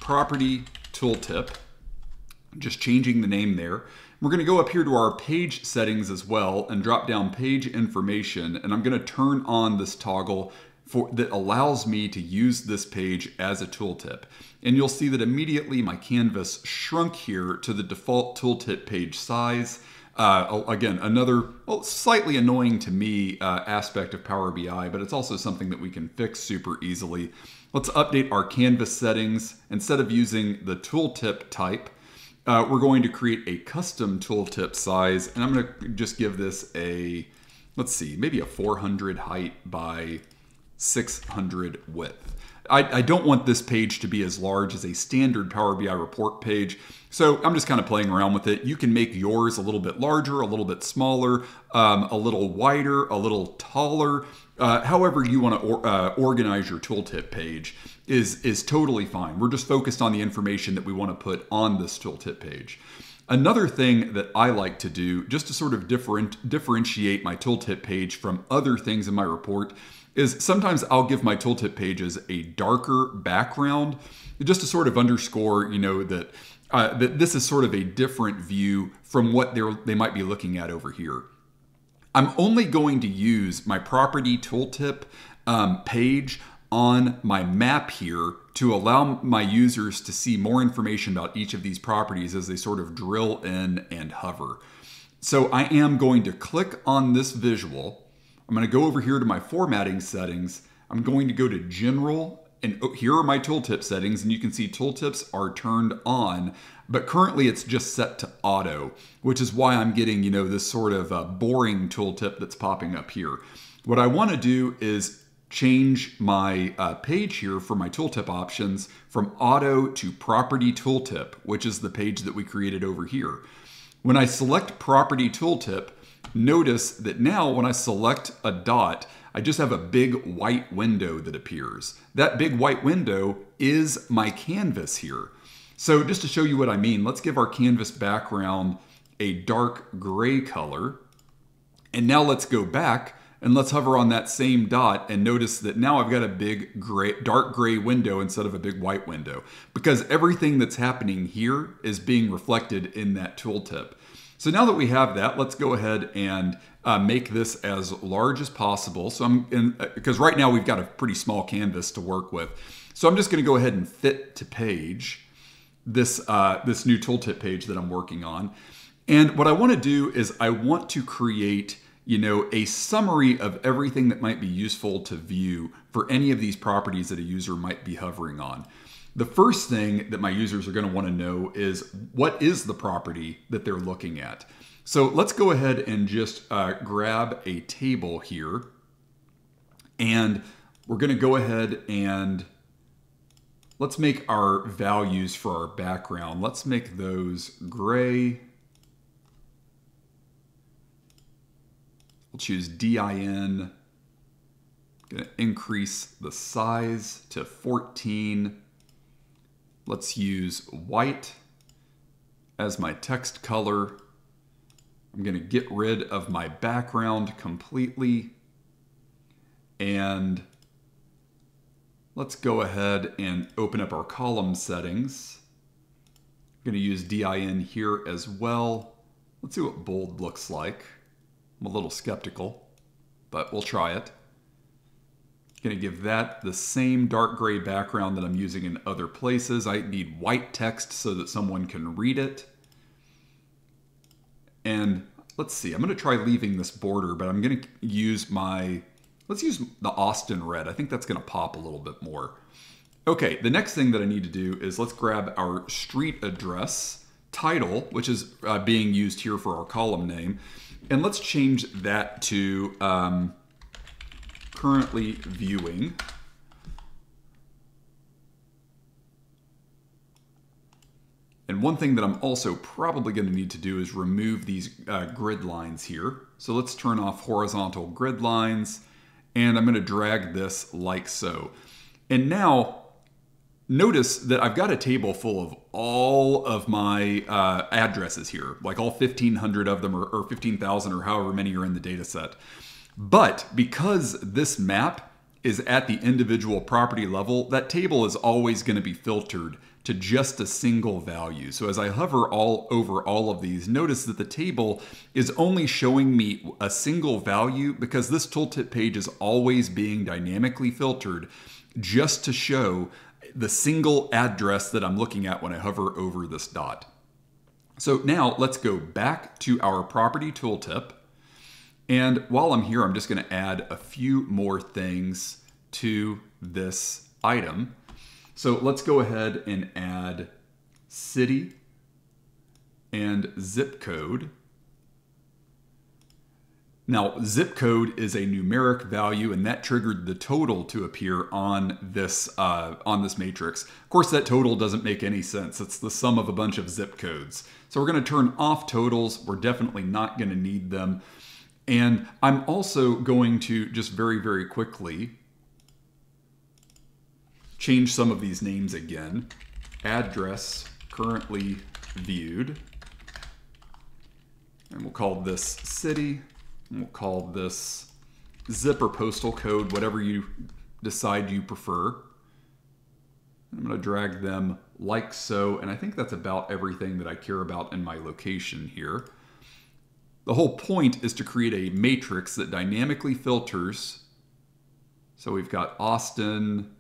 property tooltip, just changing the name there. We're going to go up here to our page settings as well and drop down page information. And I'm going to turn on this toggle that allows me to use this page as a tooltip. And you'll see that immediately my canvas shrunk here to the default tooltip page size. Again, another slightly annoying to me aspect of Power BI, but it's also something that we can fix super easily. Let's update our canvas settings. Instead of using the tooltip type, we're going to create a custom tooltip size, and I'm going to just give this a, let's see, maybe a 400 height by 600 width. I don't want this page to be as large as a standard Power BI report page, so I'm just kind of playing around with it. You can make yours a little bit larger, a little bit smaller, a little wider, a little taller. However you want to organize your tooltip page is totally fine. We're just focused on the information that we want to put on this tooltip page. Another thing that I like to do, just to sort of differentiate my tooltip page from other things in my report, is sometimes I'll give my tooltip pages a darker background, just to sort of underscore, that this is sort of a different view from what they might be looking at over here. I'm only going to use my property tooltip page on my map here to allow my users to see more information about each of these properties as they sort of drill in and hover. So I am going to click on this visual. I'm going to go over here to my formatting settings. I'm going to go to General, and here are my tooltip settings, and you can see tooltips are turned on, but currently it's just set to auto, which is why I'm getting, this sort of boring tooltip that's popping up here. What I want to do is change my page here for my tooltip options from auto to property tooltip, which is the page that we created over here. When I select property tooltip, notice that now when I select a dot, I just have a big white window that appears. That big white window is my canvas here. So just to show you what I mean, let's give our canvas background a dark gray color. And now let's go back and let's hover on that same dot and notice that now I've got a big dark gray window instead of a big white window, because everything that's happening here is being reflected in that tooltip. So now that we have that, let's go ahead and make this as large as possible. So because right now we've got a pretty small canvas to work with. So I'm just going to go ahead and fit to page this new tooltip page that I'm working on. And what I want to do is I want to create, a summary of everything that might be useful to view for any of these properties that a user might be hovering on. The first thing that my users are going to want to know is what is the property that they're looking at. So let's go ahead and just grab a table here, and we're going to go ahead and let's make our values for our background. Let's make those gray. We'll choose DIN. Going to increase the size to 14. Let's use white as my text color. I'm going to get rid of my background completely. And let's go ahead and open up our column settings. I'm going to use DIN here as well. Let's see what bold looks like. I'm a little skeptical, but we'll try it. Going to give that the same dark gray background that I'm using in other places. I need white text so that someone can read it. And let's see, I'm going to try leaving this border, but I'm going to use let's use the Austin red. I think that's going to pop a little bit more. Okay, the next thing that I need to do is let's grab our street address title, which is being used here for our column name. And let's change that to currently viewing. And one thing that I'm also probably going to need to do is remove these grid lines here. So let's turn off horizontal grid lines, and I'm going to drag this like so. And now notice that I've got a table full of all of my addresses here, like all 1,500 of them or 15,000 or however many are in the data set. But because this map is at the individual property level, that table is always going to be filtered to just a single value. So as I hover over all of these, notice that the table is only showing me a single value because this tooltip page is always being dynamically filtered just to show the single address that I'm looking at when I hover over this dot. So now let's go back to our property tooltip. And while I'm here, I'm just going to add a few more things to this item. So let's go ahead and add city and zip code. Now, zip code is a numeric value, and that triggered the total to appear on this matrix. Of course, that total doesn't make any sense. It's the sum of a bunch of zip codes. So we're going to turn off totals. We're definitely not going to need them. And I'm also going to just very, very quickly change some of these names again. Address currently viewed. And we'll call this city. And we'll call this zip or postal code, whatever you decide you prefer. I'm going to drag them like so, and I think that's about everything that I care about in my location here. The whole point is to create a matrix that dynamically filters. So we've got Austin,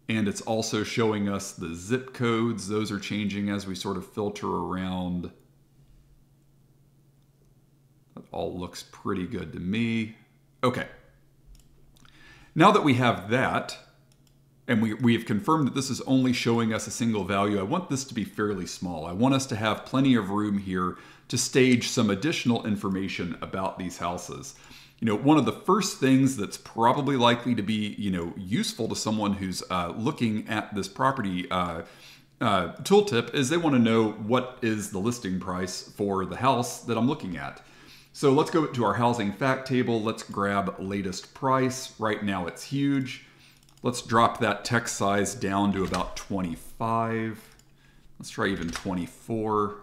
and it's also showing us the zip codes. Those are changing as we sort of filter around. That all looks pretty good to me. Okay. Now that we have that, and we have confirmed that this is only showing us a single value, I want this to be fairly small. I want us to have plenty of room here to stage some additional information about these houses. One of the first things that's probably likely to be, useful to someone who's looking at this property tooltip is they want to know what is the listing price for the house that I'm looking at. So let's go to our housing fact table. Let's grab latest price. Right now it's huge. Let's drop that text size down to about 25. Let's try even 24.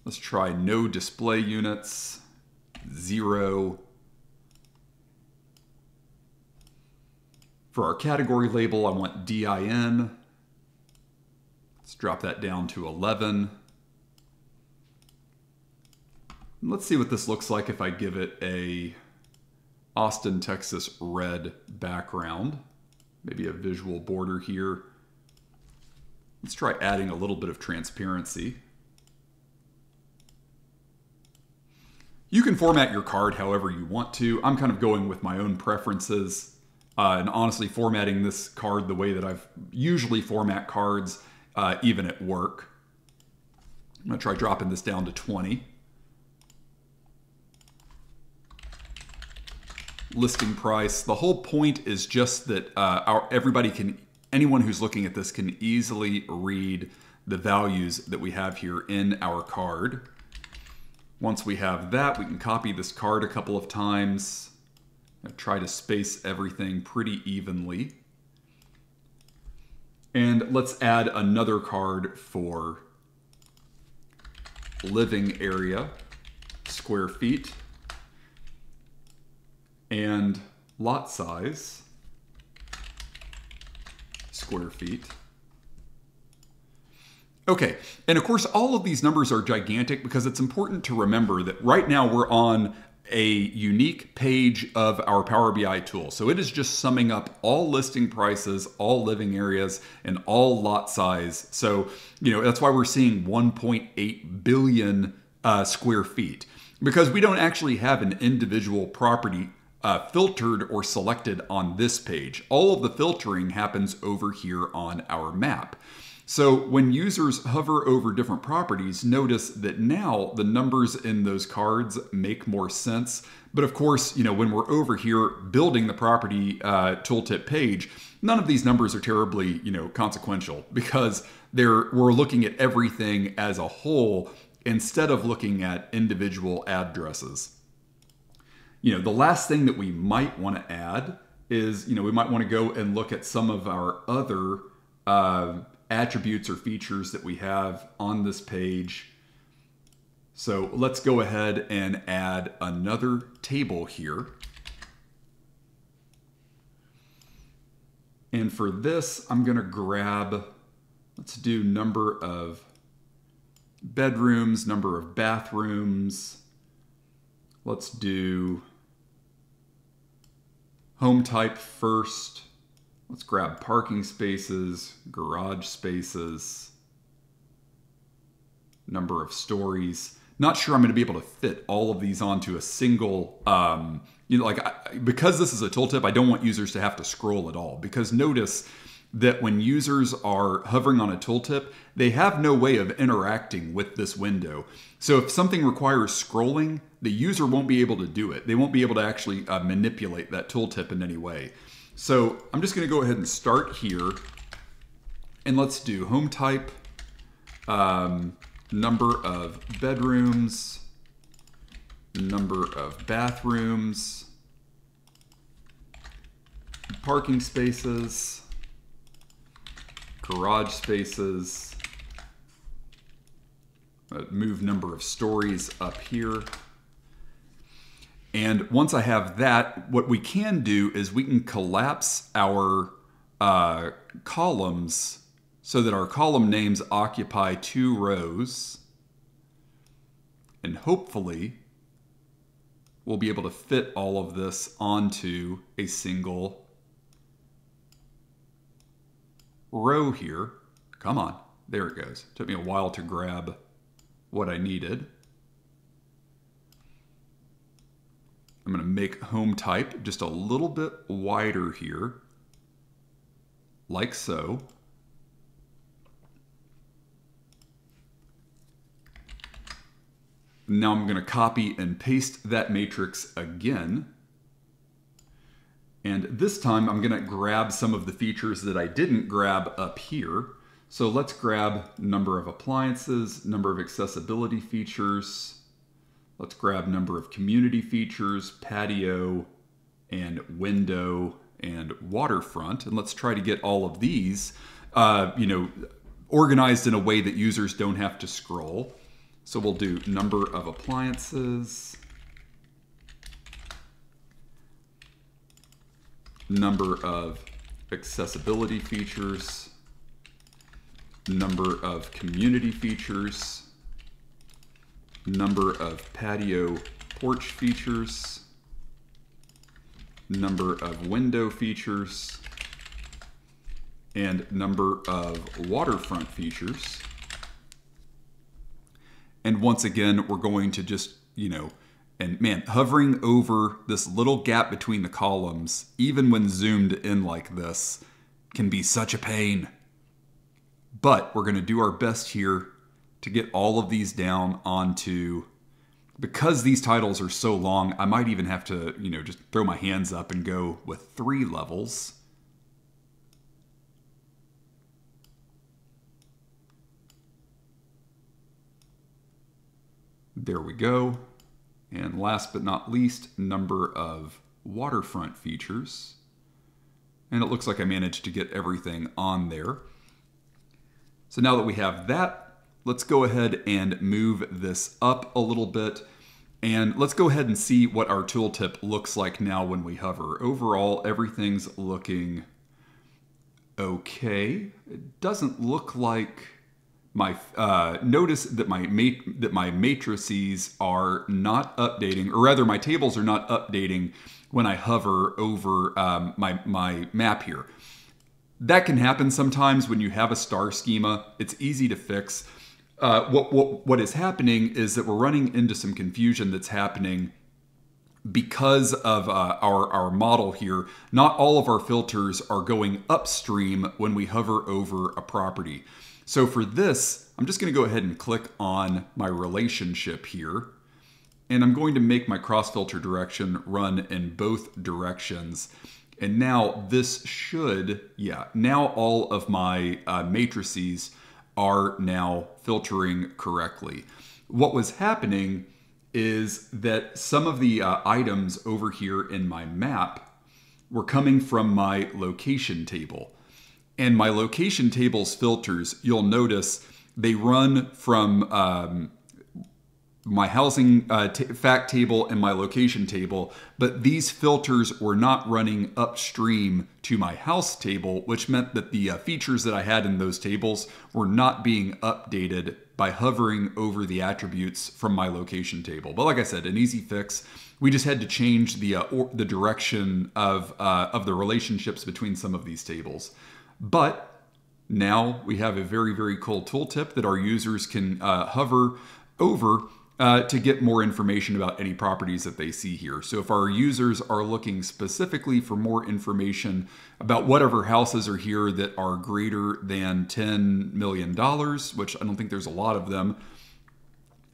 Let's try no display units, 0. For our category label, I want DIN. Let's drop that down to 11. Let's see what this looks like if I give it a Austin, Texas red background. Maybe a visual border here. Let's try adding a little bit of transparency. You can format your card however you want to. I'm kind of going with my own preferences. And honestly, formatting this card the way that I've usually format cards, even at work. I'm going to try dropping this down to 20. Listing price. The whole point is just that anyone who's looking at this can easily read the values that we have here in our card. Once we have that, we can copy this card a couple of times. Try to space everything pretty evenly. And let's add another card for living area, square feet, and lot size, square feet. Okay, and of course all of these numbers are gigantic because it's important to remember that right now we're on a unique page of our Power BI tool. So it is just summing up all listing prices, all living areas, and all lot size. So, that's why we're seeing 1.8 billion square feet, because we don't actually have an individual property filtered or selected on this page. All of the filtering happens over here on our map. So when users hover over different properties, notice that now the numbers in those cards make more sense. But of course, when we're over here building the property tooltip page, none of these numbers are terribly, consequential, because we're looking at everything as a whole instead of looking at individual addresses. The last thing that we might want to add is, we might want to go and look at some of our other attributes or features that we have on this page. So let's go ahead and add another table here. And for this, I'm going to grab, let's do number of bedrooms, number of bathrooms. Let's do home type first. Let's grab parking spaces, garage spaces, number of stories. Not sure I'm going to be able to fit all of these onto a single, because this is a tooltip, I don't want users to have to scroll at all. Because notice that when users are hovering on a tooltip, they have no way of interacting with this window. So if something requires scrolling, the user won't be able to do it. They won't be able to actually manipulate that tooltip in any way. So I'm just going to go ahead and start here, and let's do home type, number of bedrooms, number of bathrooms, parking spaces, garage spaces, move number of stories up here. And once I have that, what we can do is we can collapse our columns so that our column names occupy 2 rows. And hopefully, we'll be able to fit all of this onto a single row here. Come on, there it goes. Took me a while to grab what I needed. I'm going to make home type just a little bit wider here, like so. Now I'm going to copy and paste that matrix again. And this time I'm going to grab some of the features that I didn't grab up here. So let's grab number of appliances, number of accessibility features. Let's grab number of community features, patio, and window, and waterfront. And let's try to get all of these, organized in a way that users don't have to scroll. So we'll do number of appliances, number of accessibility features, number of community features, number of patio porch features, number of window features, and number of waterfront features. And once again, we're going to just, and man, hovering over this little gap between the columns, even when zoomed in like this, can be such a pain. But we're going to do our best here to get all of these down onto, because these titles are so long, I might even have to, just throw my hands up and go with 3 levels. There we go. And last but not least, number of waterfront features. And it looks like I managed to get everything on there. So now that we have that, let's go ahead and move this up a little bit. And let's go ahead and see what our tooltip looks like now when we hover. Overall, everything's looking okay. It doesn't look like my notice that my matrices are not updating, or rather my tables are not updating when I hover over my map here. That can happen sometimes when you have a star schema. It's easy to fix. What is happening is that we're running into some confusion that's happening because of our model here. Not all of our filters are going upstream when we hover over a property. So for this, I'm just going to go ahead and click on my relationship here. And I'm going to make my cross filter direction run in both directions. And now this should, now all of my matrices are now filtering correctly. What was happening is that some of the items over here in my map were coming from my location table. And my location table's filters, you'll notice they run from my housing fact table and my location table, but these filters were not running upstream to my house table, which meant that the features that I had in those tables were not being updated by hovering over the attributes from my location table. But like I said, an easy fix. We just had to change the direction of the relationships between some of these tables. But now we have a very, very cool tooltip that our users can hover over to get more information about any properties that they see here. So if our users are looking specifically for more information about whatever houses are here that are greater than $10 million, which I don't think there's a lot of them.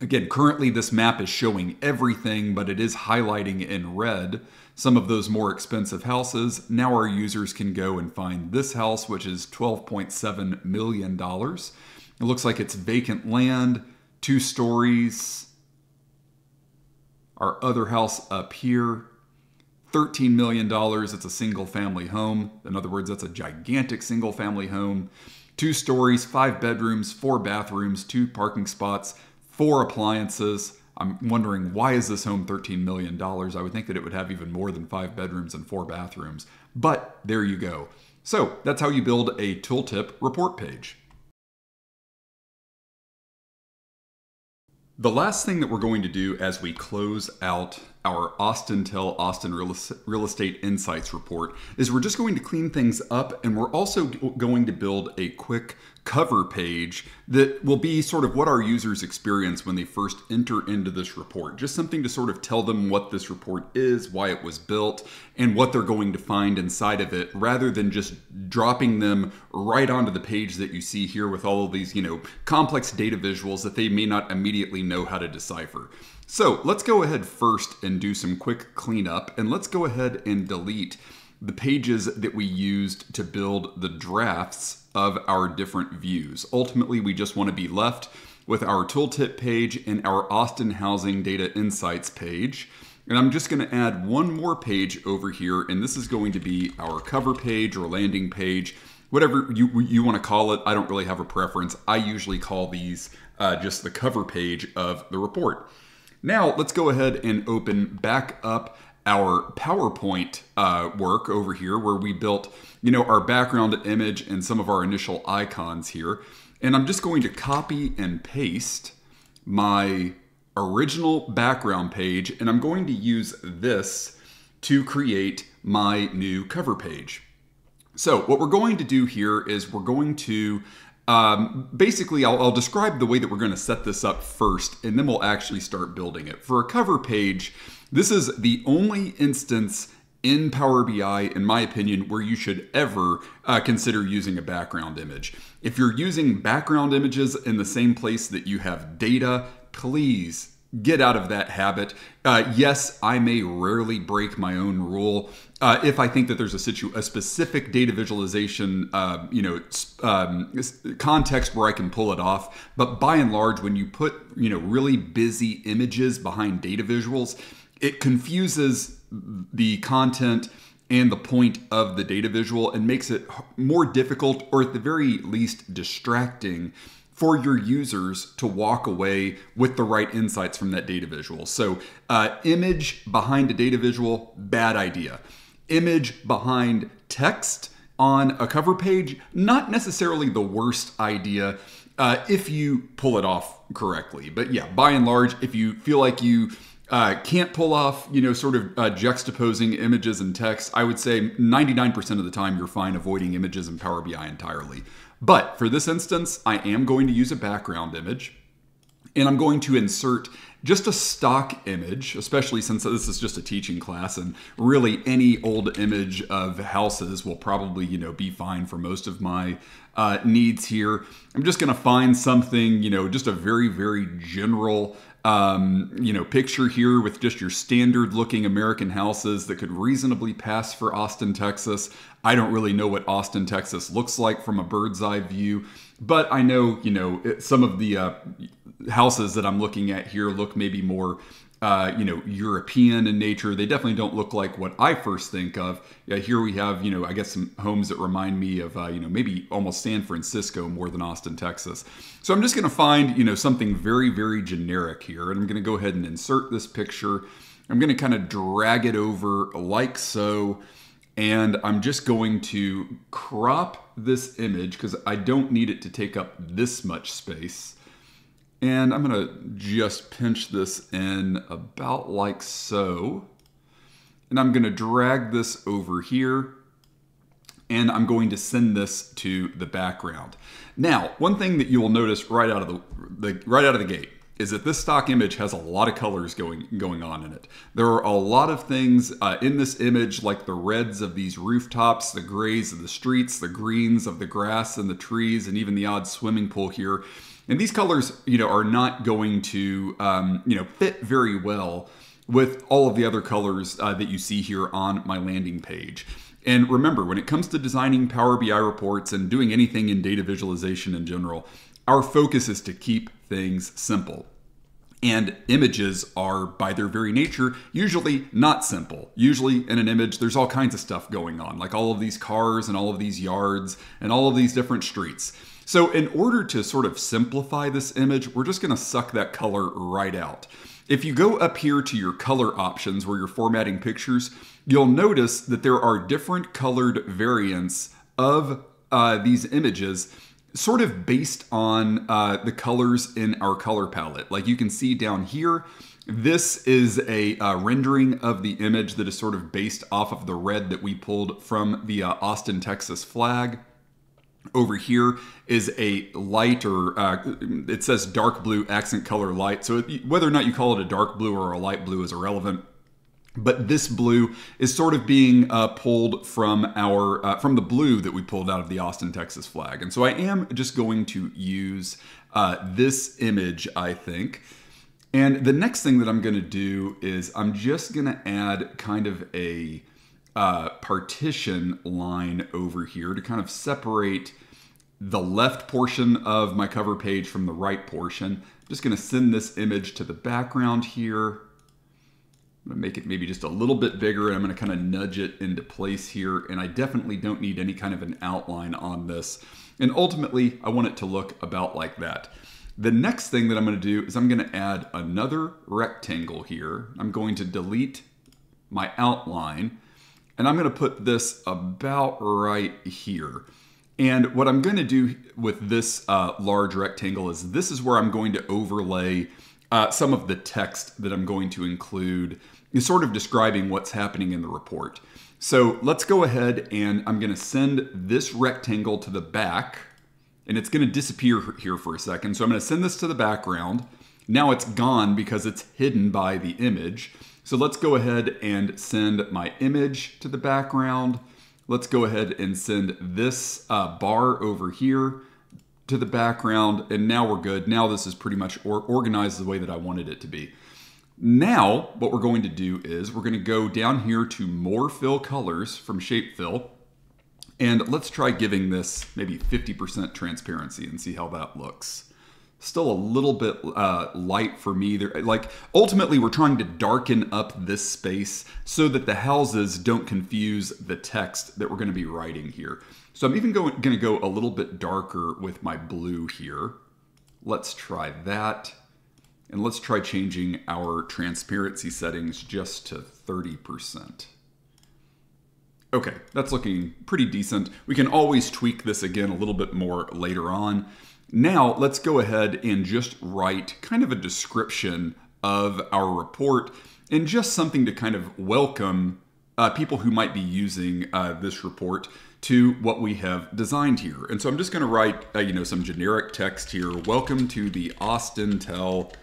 Again, currently this map is showing everything, but it is highlighting in red some of those more expensive houses. Now our users can go and find this house, which is $12.7 million. It looks like it's vacant land, 2 stories. Our other house up here, $13 million. It's a single family home. In other words, that's a gigantic single family home. 2 stories, 5 bedrooms, 4 bathrooms, 2 parking spots, 4 appliances. I'm wondering, why is this home $13 million? I would think that it would have even more than 5 bedrooms and 4 bathrooms. But there you go. So that's how you build a tooltip report page. The last thing that we're going to do as we close out our Austin Real Estate Insights report is we're just going to clean things up, and we're also going to build a quick cover page that will be sort of what our users experience when they first enter into this report. Just something to sort of tell them what this report is, why it was built, and what they're going to find inside of it, rather than just dropping them right onto the page that you see here with all of these, complex data visuals that they may not immediately know how to decipher. So let's go ahead first and do some quick cleanup, and let's go ahead and delete the pages that we used to build the drafts of our different views. Ultimately, we just want to be left with our tooltip page and our Austin Housing Data Insights page. And I'm just going to add one more page over here, and this is going to be our cover page or landing page, whatever you want to call it. I don't really have a preference. I usually call these just the cover page of the report. Now let's go ahead and open back up our PowerPoint work over here where we built, our background image and some of our initial icons here. And I'm just going to copy and paste my original background page, and I'm going to use this to create my new cover page. So what we're going to do here is we're going to basically, I'll describe the way that we're going to set this up first, and then we'll actually start building it. For a cover page, this is the only instance in Power BI, in my opinion, where you should ever consider using a background image. If you're using background images in the same place that you have data, please get out of that habit. Yes, I may rarely break my own rule if I think that there's a specific data visualization, context where I can pull it off. But by and large, when you put, really busy images behind data visuals, it confuses the content and the point of the data visual and makes it more difficult, or at the very least distracting, for your users to walk away with the right insights from that data visual. So image behind a data visual, bad idea. Image behind text on a cover page, not necessarily the worst idea if you pull it off correctly. But yeah, by and large, if you feel like you can't pull off, juxtaposing images and text, I would say 99% of the time you're fine avoiding images in Power BI entirely. But for this instance, I am going to use a background image, and I'm going to insert just a stock image, especially since this is just a teaching class, and really any old image of houses will probably, be fine for most of my needs here. I'm just going to find something, just a very, very general picture here with just your standard looking American houses that could reasonably pass for Austin, Texas. I don't really know what Austin, Texas looks like from a bird's eye view, but I know, some of the houses that I'm looking at here look maybe more, European in nature. They definitely don't look like what I first think of. Here we have, I guess some homes that remind me of, maybe almost San Francisco more than Austin, Texas. So I'm just going to find, something very, very generic here. And I'm going to go ahead and insert this picture. I'm going to kind of drag it over like so. And I'm just going to crop this image because I don't need it to take up this much space. And I'm going to just pinch this in about like so. And I'm going to drag this over here. And I'm going to send this to the background. Now, one thing that you will notice right out of the gate is that this stock image has a lot of colors going on in it. There are a lot of things in this image, like the reds of these rooftops, the grays of the streets, the greens of the grass and the trees, and even the odd swimming pool here. And these colors, are not going to, fit very well with all of the other colors that you see here on my landing page. And remember, when it comes to designing Power BI reports and doing anything in data visualization in general, our focus is to keep things simple. And images are, by their very nature, usually not simple. Usually in an image, there's all kinds of stuff going on, like all of these cars and all of these yards and all of these different streets. So in order to sort of simplify this image, we're just going to suck that color right out. If you go up here to your color options where you're formatting pictures, you'll notice that there are different colored variants of these images, sort of based on the colors in our color palette. Like you can see down here, this is a rendering of the image that is sort of based off of the red that we pulled from the Austin, Texas flag. Over here is a light, or it says dark blue accent color light. So whether or not you call it a dark blue or a light blue is irrelevant. But this blue is sort of being pulled from from the blue that we pulled out of the Austin, Texas flag. And so I am just going to use this image, I think. And the next thing that I'm going to do is I'm just going to add kind of a partition line over here to kind of separate the left portion of my cover page from the right portion. I'm just going to send this image to the background here. I'm going to make it maybe just a little bit bigger, and I'm going to kind of nudge it into place here. And I definitely don't need any kind of an outline on this. And ultimately, I want it to look about like that. The next thing that I'm going to do is I'm going to add another rectangle here. I'm going to delete my outline, and I'm going to put this about right here. And what I'm going to do with this large rectangle is this is where I'm going to overlay some of the text that I'm going to include, is sort of describing what's happening in the report. So let's go ahead, and I'm going to send this rectangle to the back, and it's going to disappear here for a second. So I'm going to send this to the background. Now it's gone because it's hidden by the image. So let's go ahead and send my image to the background. Let's go ahead and send this bar over here to the background, and now we're good. Now this is pretty much organized the way that I wanted it to be. Now, what we're going to do is we're going to go down here to More Fill Colors from Shape Fill, and let's try giving this maybe 50% transparency and see how that looks. Still a little bit light for me. Like, ultimately, we're trying to darken up this space so that the houses don't confuse the text that we're going to be writing here. So I'm even going to go a little bit darker with my blue here. Let's try that. And let's try changing our transparency settings just to 30%. Okay, that's looking pretty decent. We can always tweak this again a little bit more later on. Now, let's go ahead and just write kind of a description of our report and just something to kind of welcome people who might be using this report to what we have designed here. And so I'm just going to write some generic text here. Welcome to the Austin Tell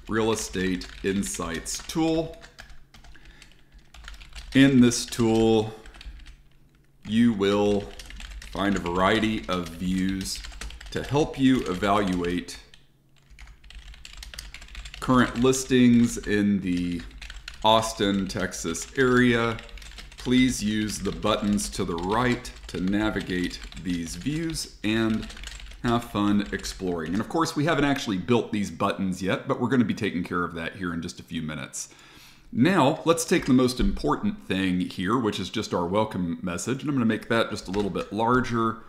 Real Estate Insights tool. In this tool, you will find a variety of views to help you evaluate current listings in the Austin, Texas area. Please use the buttons to the right to navigate these views and have fun exploring. And of course, we haven't actually built these buttons yet, but we're going to be taking care of that here in just a few minutes. Now, let's take the most important thing here, which is just our welcome message. And I'm going to make that just a little bit larger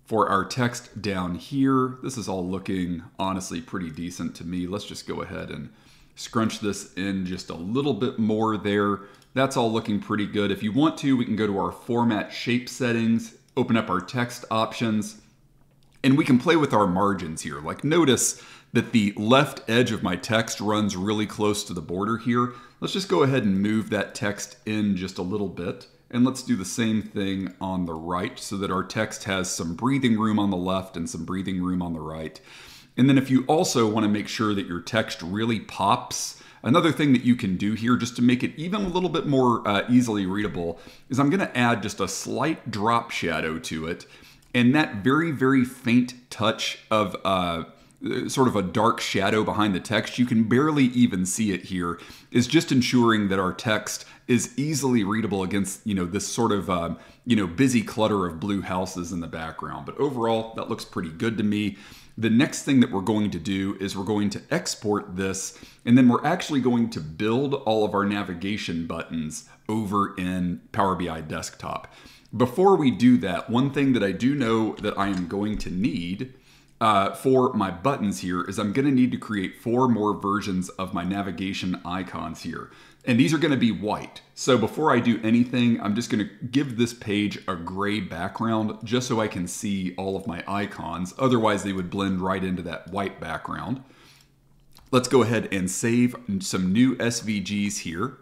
for our text down here. This is all looking honestly pretty decent to me. Let's just go ahead and scrunch this in just a little bit more there. That's all looking pretty good. If you want to, we can go to our format shape settings, open up our text options, and we can play with our margins here. Like, notice that the left edge of my text runs really close to the border here. Let's just go ahead and move that text in just a little bit. And let's do the same thing on the right so that our text has some breathing room on the left and some breathing room on the right. And then if you also want to make sure that your text really pops, another thing that you can do here just to make it even a little bit more easily readable is I'm going to add just a slight drop shadow to it. And that very, very faint touch of sort of a dark shadow behind the text, you can barely even see it here, is just ensuring that our text is easily readable against, this sort of, busy clutter of blue houses in the background. But overall, that looks pretty good to me. The next thing that we're going to do is we're going to export this, and then we're actually going to build all of our navigation buttons over in Power BI Desktop. Before we do that, one thing that I do know that I am going to need for my buttons here is I'm going to need to create 4 more versions of my navigation icons here. And these are going to be white. So before I do anything, I'm just going to give this page a gray background just so I can see all of my icons. Otherwise, they would blend right into that white background. Let's go ahead and save some new SVGs here.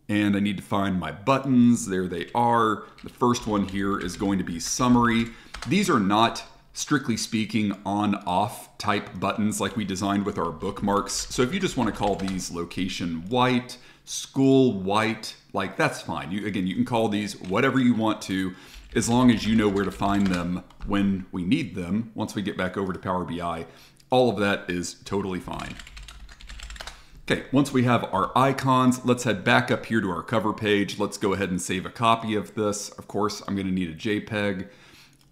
And I need to find my buttons. There they are. The first one here is going to be summary. These are not, strictly speaking, on-off type buttons like we designed with our bookmarks. So if you just want to call these location white, school white, like that's fine. Again, you can call these whatever you want to, as long as you know where to find them when we need them. Once we get back over to Power BI, all of that is totally fine. Okay, once we have our icons, let's head back up here to our cover page. Let's go ahead and save a copy of this. Of course, I'm going to need a JPEG,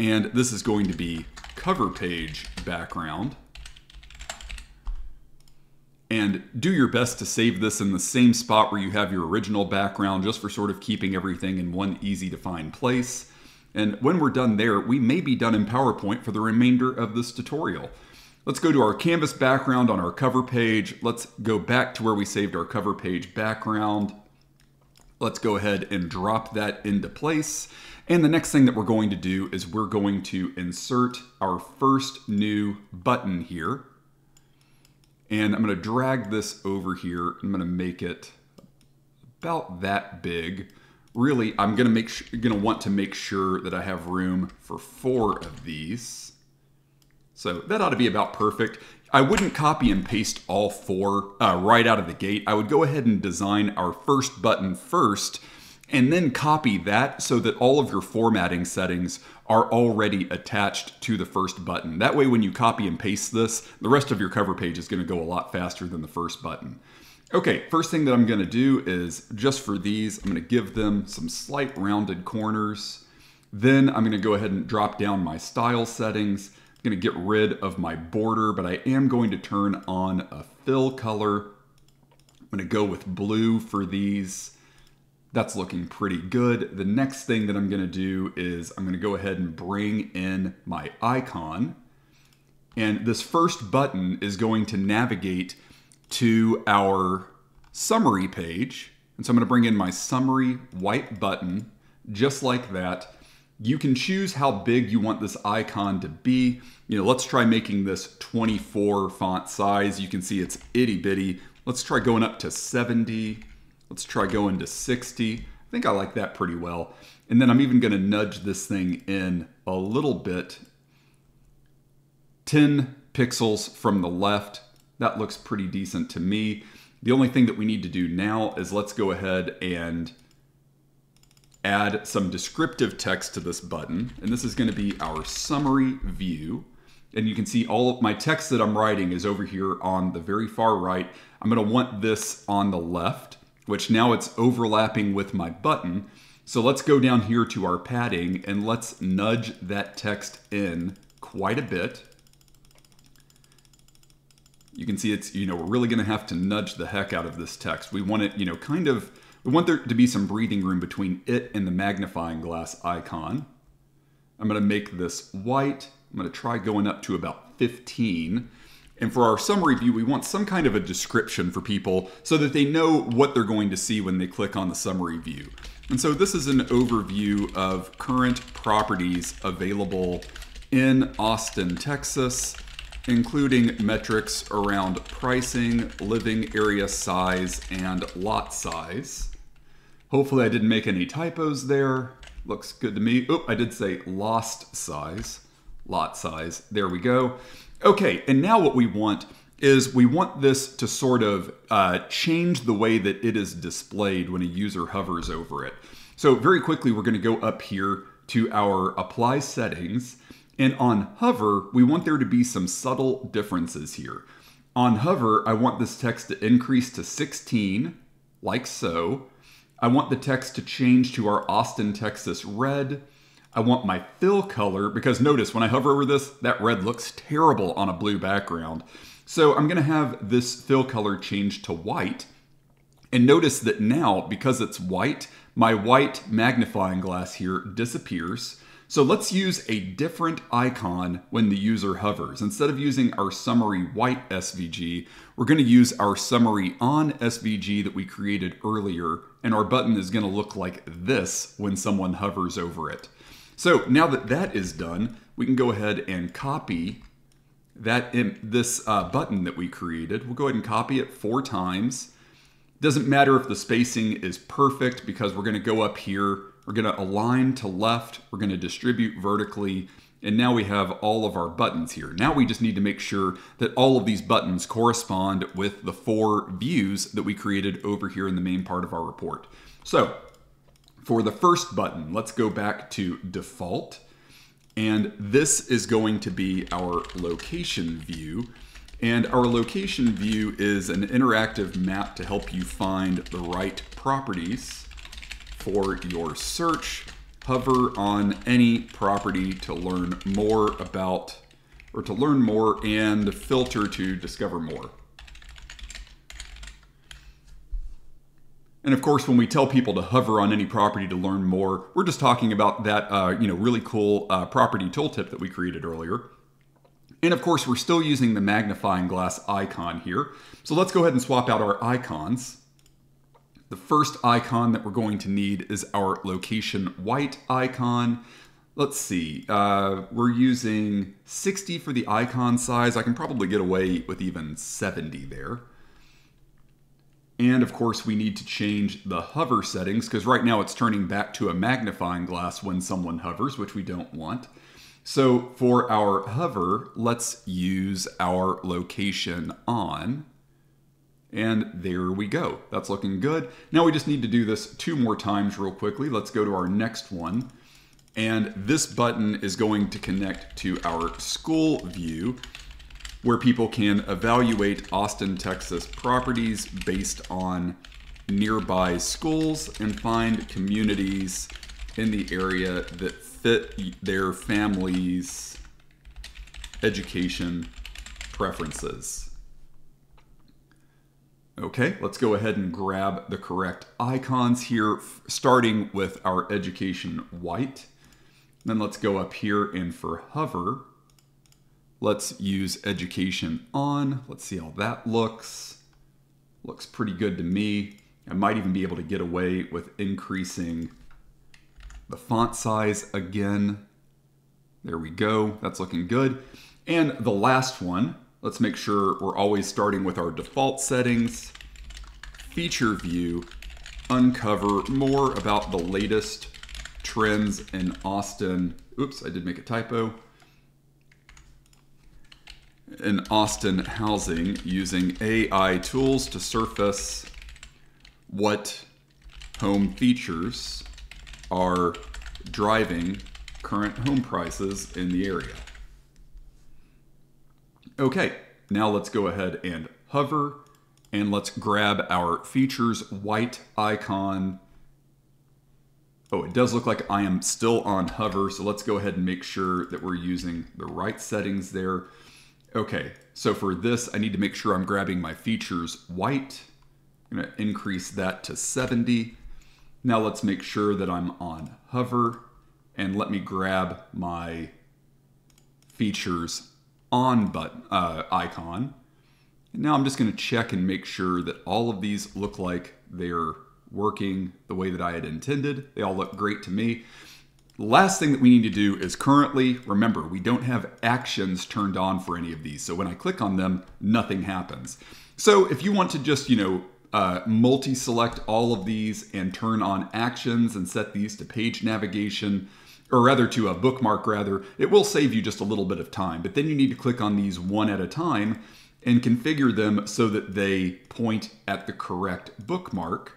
and this is going to be cover page background. And do your best to save this in the same spot where you have your original background, just for sort of keeping everything in one easy to find place. And when we're done there, we may be done in PowerPoint for the remainder of this tutorial. Let's go to our Canvas background on our cover page. Let's go back to where we saved our cover page background. Let's go ahead and drop that into place. And the next thing that we're going to do is we're going to insert our first new button here. And I'm going to drag this over here. I'm going to make it about that big. Really, I'm going to want to make sure that I have room for 4 of these. So that ought to be about perfect. I wouldn't copy and paste all 4 right out of the gate. I would go ahead and design our first button first, and then copy that so that all of your formatting settings are already attached to the first button. That way when you copy and paste this, the rest of your cover page is going to go a lot faster than the first button. Okay, first thing that I'm going to do is, just for these, I'm going to give them some slight rounded corners. Then I'm going to go ahead and drop down my style settings. I'm going to get rid of my border, but I am going to turn on a fill color. I'm going to go with blue for these. That's looking pretty good. The next thing that I'm going to do is I'm going to go ahead and bring in my icon. And this first button is going to navigate to our summary page. And so I'm going to bring in my summary white button, just like that. You can choose how big you want this icon to be. Let's try making this 24 font size. You can see it's itty bitty. Let's try going up to 70. Let's try going to 60. I think I like that pretty well. And then I'm even going to nudge this thing in a little bit. 10 pixels from the left. That looks pretty decent to me. The only thing that we need to do now is let's go ahead and add some descriptive text to this button. And this is going to be our summary view. And you can see all of my text that I'm writing is over here on the very far right. I'm going to want this on the left, which now it's overlapping with my button. So let's go down here to our padding and let's nudge that text in quite a bit. You can see it's, we're really going to have to nudge the heck out of this text. We want it, we want there to be some breathing room between it and the magnifying glass icon. I'm going to make this white. I'm going to try going up to about 15. And for our summary view, we want some kind of a description for people so that they know what they're going to see when they click on the summary view. And so this is an overview of current properties available in Austin, Texas, including metrics around pricing, living area size, and lot size. Hopefully I didn't make any typos there. Looks good to me. Oh, I did say lost size, lot size. There we go. Okay, and now what we want is we want this to sort of change the way that it is displayed when a user hovers over it. So very quickly, we're going to go up here to our apply settings. And on hover, we want there to be some subtle differences here. On hover, I want this text to increase to 16, like so. I want the text to change to our Austin, Texas red. I want my fill color, because notice when I hover over this, that red looks terrible on a blue background. So I'm going to have this fill color change to white. And notice that now, because it's white, my white magnifying glass here disappears. So let's use a different icon when the user hovers. Instead of using our summary white SVG, we're going to use our summary on SVG that we created earlier. And our button is going to look like this when someone hovers over it. So now that that is done, we can go ahead and copy this button that we created. We'll go ahead and copy it 4 times. Doesn't matter if the spacing is perfect because we're going to go up here. We're going to align to left. We're going to distribute vertically. And now we have all of our buttons here. Now we just need to make sure that all of these buttons correspond with the 4 views that we created over here in the main part of our report. So for the first button, let's go back to default. And this is going to be our location view. And our location view is an interactive map to help you find the right properties for your search. Hover on any property to learn more about, or to learn more, and filter to discover more. And of course, when we tell people to hover on any property to learn more, we're just talking about that really cool property tooltip that we created earlier. And of course, we're still using the magnifying glass icon here. So let's go ahead and swap out our icons. The first icon that we're going to need is our location white icon. Let's see, we're using 60 for the icon size. I can probably get away with even 70 there. And of course, we need to change the hover settings because right now it's turning back to a magnifying glass when someone hovers, which we don't want. So for our hover, let's use our location on. And there we go. That's looking good. Now we just need to do this 2 more times real quickly. Let's go to our next one. And this button is going to connect to our school view, where people can evaluate Austin, Texas properties based on nearby schools and find communities in the area that fit their family's education preferences. Okay, let's go ahead and grab the correct icons here, starting with our education white. Then let's go up here and for hover, let's use education on. Let's see how that looks. Looks pretty good to me. I might even be able to get away with increasing the font size again. There we go. That's looking good. And the last one, let's make sure we're always starting with our default settings. Feature view, uncover more about the latest trends in Austin. Oops, I did make a typo. In Austin housing using AI tools to surface what home features are driving current home prices in the area. Okay, now let's go ahead and hover and let's grab our features white icon. Oh, it does look like I am still on hover, so let's go ahead and make sure that we're using the right settings there. Okay, so for this, I need to make sure I'm grabbing my features white. I'm gonna increase that to 70. Now let's make sure that I'm on hover and let me grab my features on button icon. And now I'm just gonna check and make sure that all of these look like they're working the way that I had intended. They all look great to me. The last thing that we need to do is currently, remember, we don't have actions turned on for any of these. So when I click on them, nothing happens. So if you want to just, multi-select all of these and turn on actions and set these to page navigation, or rather to a bookmark rather, it will save you just a little bit of time. But then you need to click on these one at a time and configure them so that they point at the correct bookmark.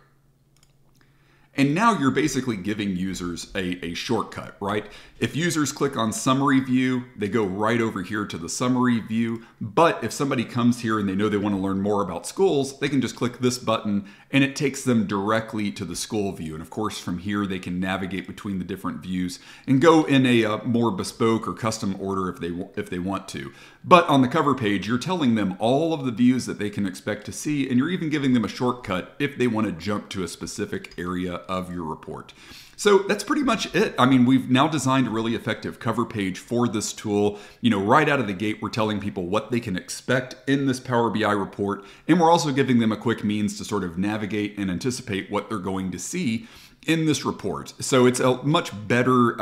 And now you're basically giving users a shortcut, right? If users click on summary view, they go right over here to the summary view. But if somebody comes here and they know they want to learn more about schools, they can just click this button and it takes them directly to the school view. And of course, from here, they can navigate between the different views and go in a more bespoke or custom order if they want to. But on the cover page, you're telling them all of the views that they can expect to see, and you're even giving them a shortcut if they want to jump to a specific area of your report. So that's pretty much it. I mean, we've now designed a really effective cover page for this tool. Right out of the gate, we're telling people what they can expect in this Power BI report, and we're also giving them a quick means to sort of navigate and anticipate what they're going to see in this report. So it's a much better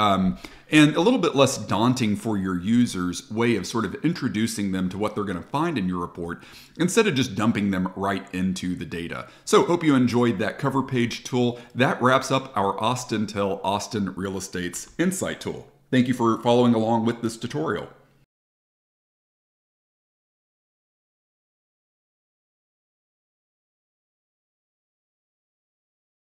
and a little bit less daunting for your users way of sort of introducing them to what they're going to find in your report instead of just dumping them right into the data. So hope you enjoyed that cover page tool. That wraps up our Austin Tell Austin Real Estate's Insight tool. Thank you for following along with this tutorial.